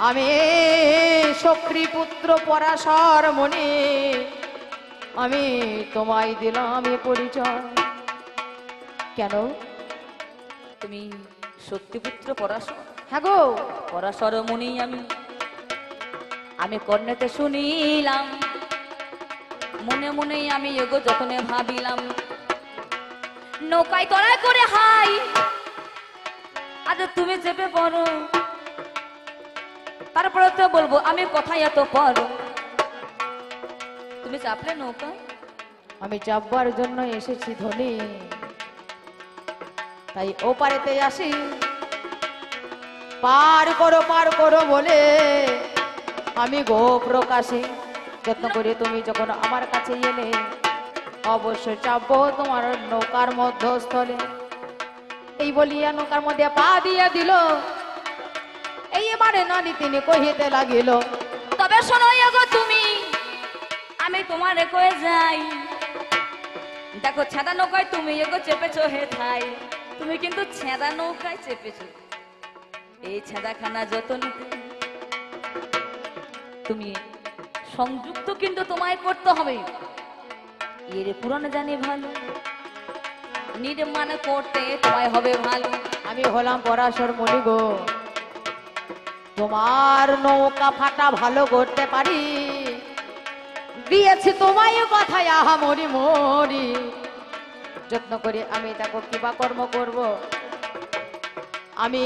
আমি শক্রি পুত্র পরাশর মণি, আমি তোমায় দিলাম এ পরিচয়। কেন? তুমি সত্যিপুত্র পরাশর? হ্যাঁ গো, পরাশর মুনি আমি, আমি কর্ণেতে শুনিলাম, মনে মনে আমি যোগ যতনে ভাবিলাম, নৌকায় তলায় করে হাই আজ তুমি চেপে পড়ো, তারপরে তো বলবো আমি কোথায় এত পড়ো। তুমি চাপলে নৌকা? আমি চাপবার জন্য এসেছি ধনী, তাই ওপারেতে আসি, পার করো বলে আমি গো প্রকাশে যত্ন করে তুমি যখন আমার কাছে এলে, অবশ্যই চাপবো তোমার নৌকার মধ্যস্থলে। এই বলিয়া নৌকার মধ্যে পা দিয়া দিল, এই এবারে নানি তিনি কহিতে লাগিল, তবে শোনো গো তুমি, আমি তোমারে কয়ে যাই, দেখো ছেঁদা নৌকায় তুমি এগো চেপেছো হে থাই, তুমি কিন্তু ছেঁদা নৌকায় চেপেছো। এই ছেঁদাখানা যতন তুমি সংযুক্ত কিন্তু তোমায় করতে হবে। এর পুরাণ জানি ভালো, নির্মাণ করতে তোমায় হবে ভালো। আমি হলাম পরাশর মণি গো, তোমার নৌকা ফাটা ভালো করতে পারি। দিয়েছি তোমায় কথায় আহা মরি মরি, যত্ন করে আমি দেখো কিবা কর্ম করব। আমি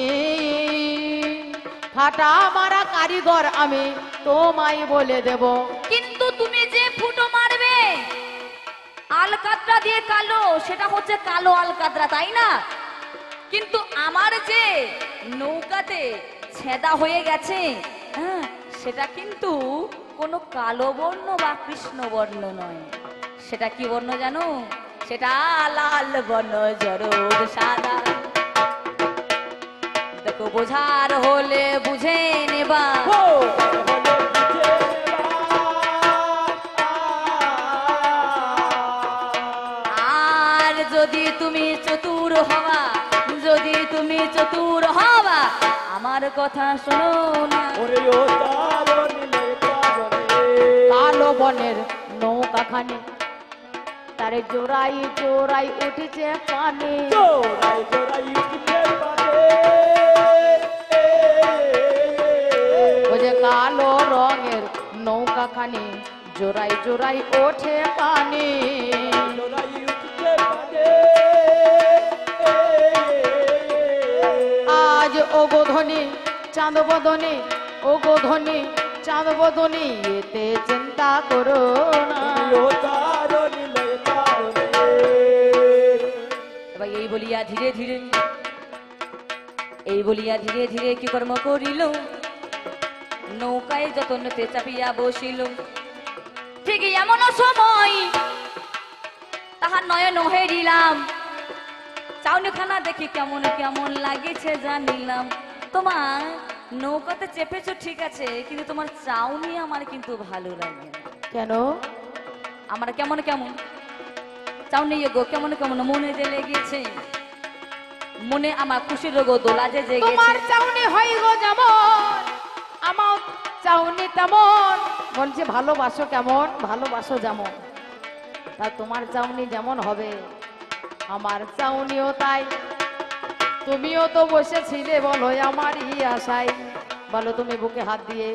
ফাটা মারা কারিগর, আমি তোমায় বলে দেব। কিন্তু তুমি যে ফুটো মারবে আলকাতরা দিয়ে কালো, সেটা হচ্ছে কালো আলকাতরা, তাই না? কিন্তু আমার যে নৌকাতে ছেদা হয়ে গেছে, হ্যাঁ, সেটা কিন্তু কোনো কালো বর্ণ বা কৃষ্ণ বর্ণ নয়। সেটা কি বর্ণ জানো? সেটা লাল বর্ণ, জরুর সাদা। দেখো বোঝার হলে বুঝে নেবা। আর যদি তুমি চতুর হবা, যদি তুমি চতুর হবা, আমার কথা শোনো না। ওরে ও তারণী তারণী, কালো বনের নৌকা খানি তারে জোড়াই জোড়াই উঠেছে পানি। জোড়াই জোড়াই উঠতে পারে। ওই যে কালো রঙের নৌকা খানি জোড়াই জোড়াই ওঠে পানি। জোড়াই উঠতে পারে। আজ ও গোধনী চাঁদ বদনী, ও গোধনী চাঁদ বদনী, এতে চিন্তা করো না। ও তারণী তারণী, এবার এই বলিয়া ধীরে ধীরে, এই বলিয়া ধীরে ধীরে কি কর্ম করিল, নৌকায় যতনতে চাপিয়া বসিল। ঠিক এমন সময় তাহার নয়ন হেরিলাম, চাউনিখানা দেখি কেমন কেমন লাগেছে জানিলাম। তোমার নৌকাতে চেপেছো ঠিক আছে, কিন্তু তোমার চাউনি আমার কিন্তু ভালো লাগে না। কেন? আমার কেমন কেমন চাউনি গো, কেমন কেমন মনে যে লেগেছে, মনে আমার খুশির গো দোলা যে তোমার জেগেছে। চাউনি হয় গো যেমন, আমার চাউনি তেমন। বলছে ভালোবাসো কেমন, ভালোবাসো যেমন, তা তোমার চাউনি যেমন হবে আমার চাউনিও তাই। তুমিও তো বসেছিলে বলো আমারই আশায়, বলো তুমি বুকে হাত দিয়ে,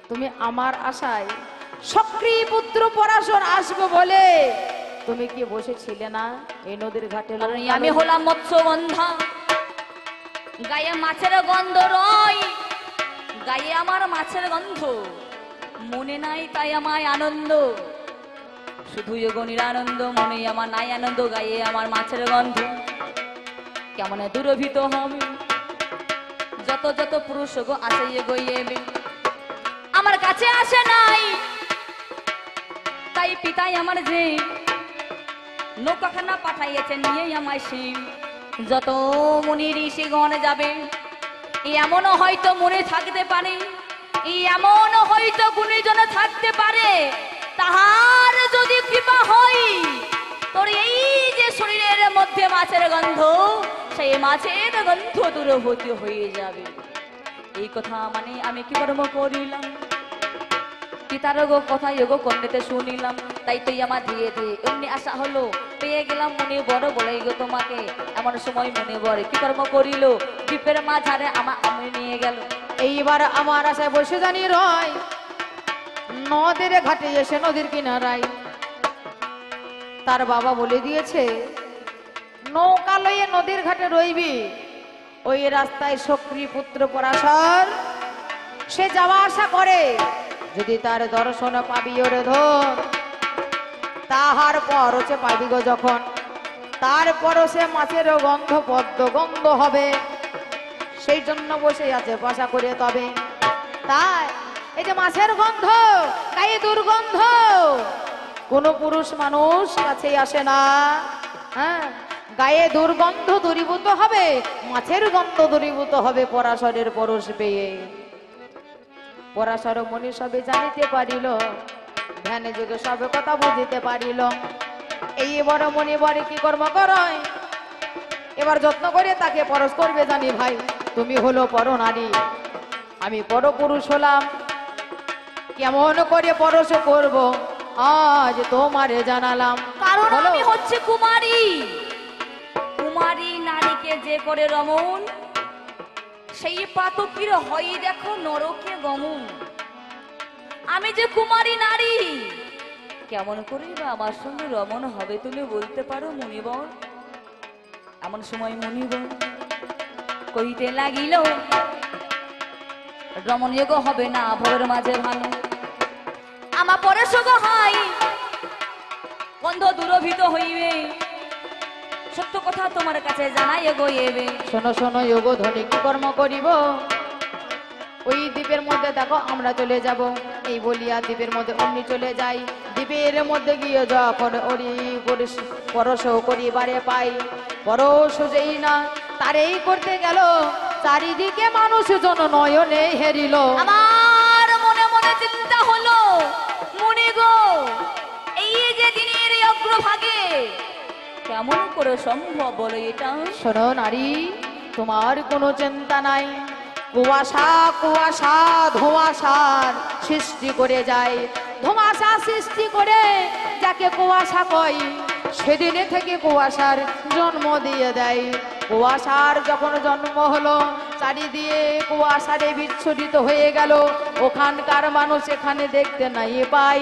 তুমি আমার আশায় সক্রি পুত্র পরাশর আসবে বলে তুমি কি বসেছিলে না এই নদীর ঘাটে? কারণ আমি হলাম মৎস্যগন্ধা, গায়ে মাছের গন্ধ রয়, গায়ে আমার মাছের গন্ধ, মনে নাই তাই আমায় আনন্দ, শুধু গণির আনন্দ, মনে আমার নাই আনন্দ, গায়ে আমার মাছের গন্ধ। কেমন দুরভিত হবে যত যত পুরুষ গো আসে গইয়েবে, আমার কাছে আসে নাই, তাই পিতাই আমার যে নৌকাখানা পাঠাইয়েছে নিয়ে আমায় সিং। যত মুনি ঋষিগণ যাবে, এমনও হয়তো মনে থাকতে পারে, এমনও হয়তো গুণীজন থাকতে পারে, তাহার যদি কৃপা হয় তোর এই যে শরীরের মধ্যে মাছের গন্ধ, সেই মাছের গন্ধ দূরবর্তী হয়ে যাবে। এই কথা মানে আমি কি কর্ম করিলাম, পিতার গো কথা গো কন্যাতে শুনিলাম, তাই তুই আমার দিয়ে দিয়ে এমনি আশা হলো, পেয়ে গেলাম মনে বড় বলেই গো তোমাকে। এমন সময় মনে বড় কি কর্ম করিল, দ্বীপের মাঝারে আমি নিয়ে গেল। এইবার আমার আশায় বসে জানি রয়, নদীর ঘাটে এসে নদীর কিনারায় তার বাবা বলে দিয়েছে নৌকা লইয়ে নদীর ঘাটে রইবি, ওই রাস্তায় সক্রি পুত্র পরাশর সে যাওয়া আসা করে, যদি তার দর্শন পাবি ওরে ধর, তাহার পর সে পাবি গো যখন, তারপরও সে মাছের গন্ধ পদ্ম গন্ধ হবে, সেই জন্য বসে আছে বাসা করে। তবে তাই এই যে মাছের গন্ধ, গায়ে দুর্গন্ধ, কোন পুরুষ মানুষ কাছেই আসে না। হ্যাঁ, গায়ে দুর্গন্ধ দূরীভূত হবে, মাছের গন্ধ দূরীভূত হবে পরাশরের পরশ পেয়ে। পরাশর মনি সবে জানিতে পারিল, ধ্যানে যোগে সবে কথা বুঝিতে পারিল। এই বড় মনিবরে কি কর্ম করয়, এবার যত্ন করে তাকে পরশ করবে জানি ভাই। তুমি হলো পর নারী, আমি পর পুরুষ হলাম, কেমন করে পরশ করব আজ তোমারে জানালাম। কারণ বলো। আমি হচ্ছে কুমারী। কুমারী নারীকে যে করে রমণ, সেই পাতকীর হয় দেখো নরকে গমন। আমি যে কুমারী নারী, কেমন করে বা আমার সঙ্গে রমণ হবে তুমি বলতে পারো মুনিবর? এমন সময় মুনিবর কইতে লাগিল, রমণীয় হবে না ভবের মাঝে ভালো। আমার পরে সগ হাই গন্ধ দূরভীত হইবে, সত্য কথা তোমার কাছে জানাই গইবে। শোনো শোনো যোগো ধনী কি কর্ম করিব, ওই দ্বীপের মধ্যে দেখো আমরা চলে যাব। এই বলিয়া দ্বীপের মধ্যে অমনি চলে যাই। দ্বীপের মধ্যে গিয়ে যখন ওরি পরশ করিবারে পাই, পরশ যেই না তারেই করতে গেল, চারিদিকে মানুষ জন নয়নে হেরিল। আমার মনে মনে চিন্তা হলো, মুনি গো এই যে দিনের অগ্রভাগে কেমন করে সম্ভব বলো এটা? শোনো নারী, তোমার কোনো চিন্তা নাই। কুয়াশা কুয়াশা ধোঁয়াশার সৃষ্টি করে যায়, ধোঁয়াশা সৃষ্টি করে যাকে কুয়াশা কয়, সেদিনে থেকে কুয়াশার জন্ম দিয়ে দেয়। কুয়াশার যখন জন্ম হলো, চারিদিকে কুয়াশারে বিচ্ছুরিত হয়ে গেল, ওখানকার মানুষ এখানে দেখতে নাই পাই।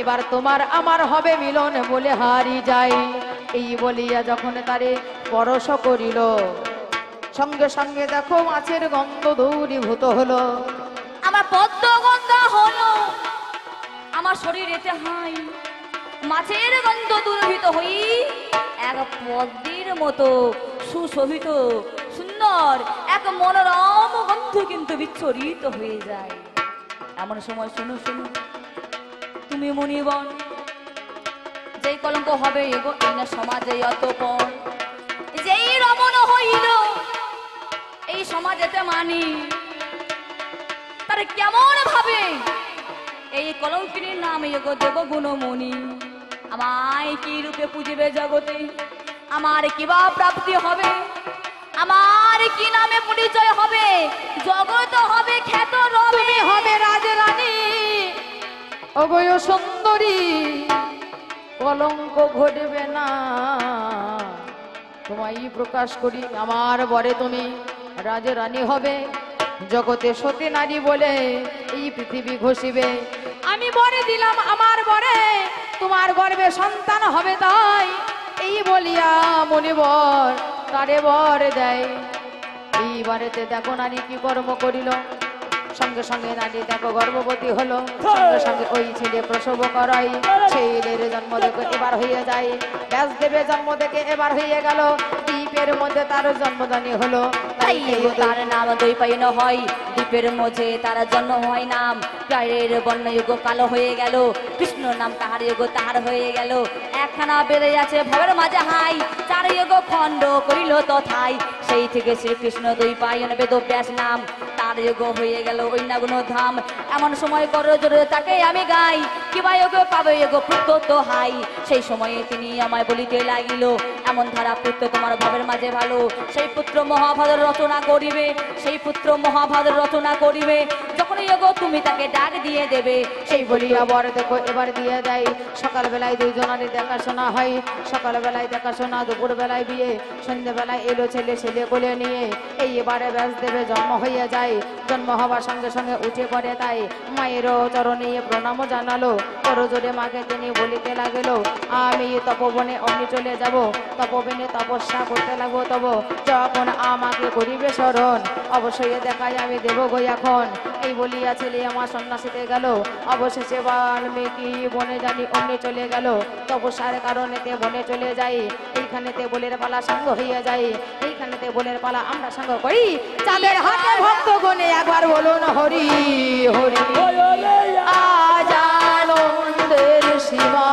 এবার তোমার আমার হবে মিলন বলে হারি যায়। এই বলিয়া যখন তারে পরশ করিল, সঙ্গে সঙ্গে দেখো মাছের গন্ধ দূরীভূত হলো। আমার পদ্ম গন্ধ হলো, আমার শরীরেতে হাই মাছের গন্ধ দূরভীত হই, এক পদ্মের মতো সুশোভিত সুন্দর এক মনোরম গন্ধ কিন্তু বিচ্ছরিত হয়ে যায়। এমন সময় শুনো শুনো তুমি মুনিবন, যেই কলঙ্ক হবে এগো এই না সমাজে অতপর, যেই রমণ হইল এই সমাজেতে মানি, তার কেমন ভাবে এই কলঙ্কিনীর নাম এগো দেব গুণমণি। আমায় কি রূপে পুজিবে জগতে, আমার কি বা প্রাপ্তি হবে, আমার কি নামে পরিচয় হবে, জগৎ হবে খ্যাত রবে। তুমি হবে রাজরানী অগয় সুন্দরী, কলঙ্ক ঘটবে না তোমায় প্রকাশ করি। আমার বরে তুমি রাজরানী হবে, জগতে সতী নারী বলে এই পৃথিবী ঘষিবে। আমি বরে দিলাম আমার বরে, তোমার গর্ভে সন্তান হবে তাই। এই বলিয়া মনিবর তারে বর দেয়। এই বারেতে দেখো নারী কি কর্ম করিল, সঙ্গে সঙ্গে নারী দেখো গর্ভবতী হলো, সঙ্গে সঙ্গে ওই ছেলে প্রসব করাই। ছেলের জন্ম দেখো এবার হয়ে যায়, ব্যাসদেবের জন্ম দেখে এবার হয়ে গেল, দ্বীপের মধ্যে তার জন্মদানি হলো। তাই এগো তার নাম দৈপায়ন হয়, দ্বীপের মধ্যে তার জন্ম হয় নাম। গায়ের বর্ণ এগো কালো হয়ে গেল, কৃষ্ণ নাম তাহার এগো তাহার হয়ে গেল। একখানা বেড়ে আছে ভবের মাঝে হাই, চার এগো খণ্ড করিল তথাই। সেই থেকে শ্রীকৃষ্ণ দৈপায়ন বেদব্যাস নাম, তার এগো হয়ে গেল ঐনাগুণ ধাম। এমন সময় কর জোরে তাকে আমি গাই, কিবা এগো পাবে এগো পুত্র তো হাই। সেই সময়ে তিনি আমায় বলিতে লাগিল, এমন ধারা পুত্র তোমার ভবের মাঝে ভালো, সেই পুত্র মহাভারত রচনা করিবে, সেই পুত্র মহাভারত রচনা করিবে। যখন এগো তুমি তাকে ডাক দিয়ে দেবে, সেই বলিয়া বর দেখো এবার দিয়ে দেয়। সকাল বেলায় দুইজনারই দেখাশোনা হয়, সকাল বেলায় দেখাশোনা, দুপুর বেলায় বিয়ে, সন্ধ্যেবেলায় এলো ছেলে, ছেলে কোলে নিয়ে। এই এবারে ব্যাসদেবে জন্ম হয়ে যায়, জন্ম হবার সঙ্গে সঙ্গে উঠে পড়ে তাই মায়েরও চরণে প্রণাম জানালো। করজোরে মাকে তিনি বলিতে লাগিল, আমি তপবনে অমনি চলে যাব, তপবনে তপস্যা করতে লাগবো। তব যখন আমাকে করিবে স্মরণ, অবশ্যই দেখাই আমি দেব গো এখন। এই বলিয়া ছেলে আমার সন্ন্যাসীতে গেল, অবশেষে বাল্মীকি বনে জানি অমনি চলে গেল। তপস্যার কারণেতে বনে চলে যাই, এইখানেতে বলের পালা সাঙ্গ হইয়া যায়, এইখানেতে বলের পালা আমরা সাঙ্গ করি। চাঁদের হাতে ভক্ত গণে একবার বলুন হরি হরি, আজ আনন্দের সীমা।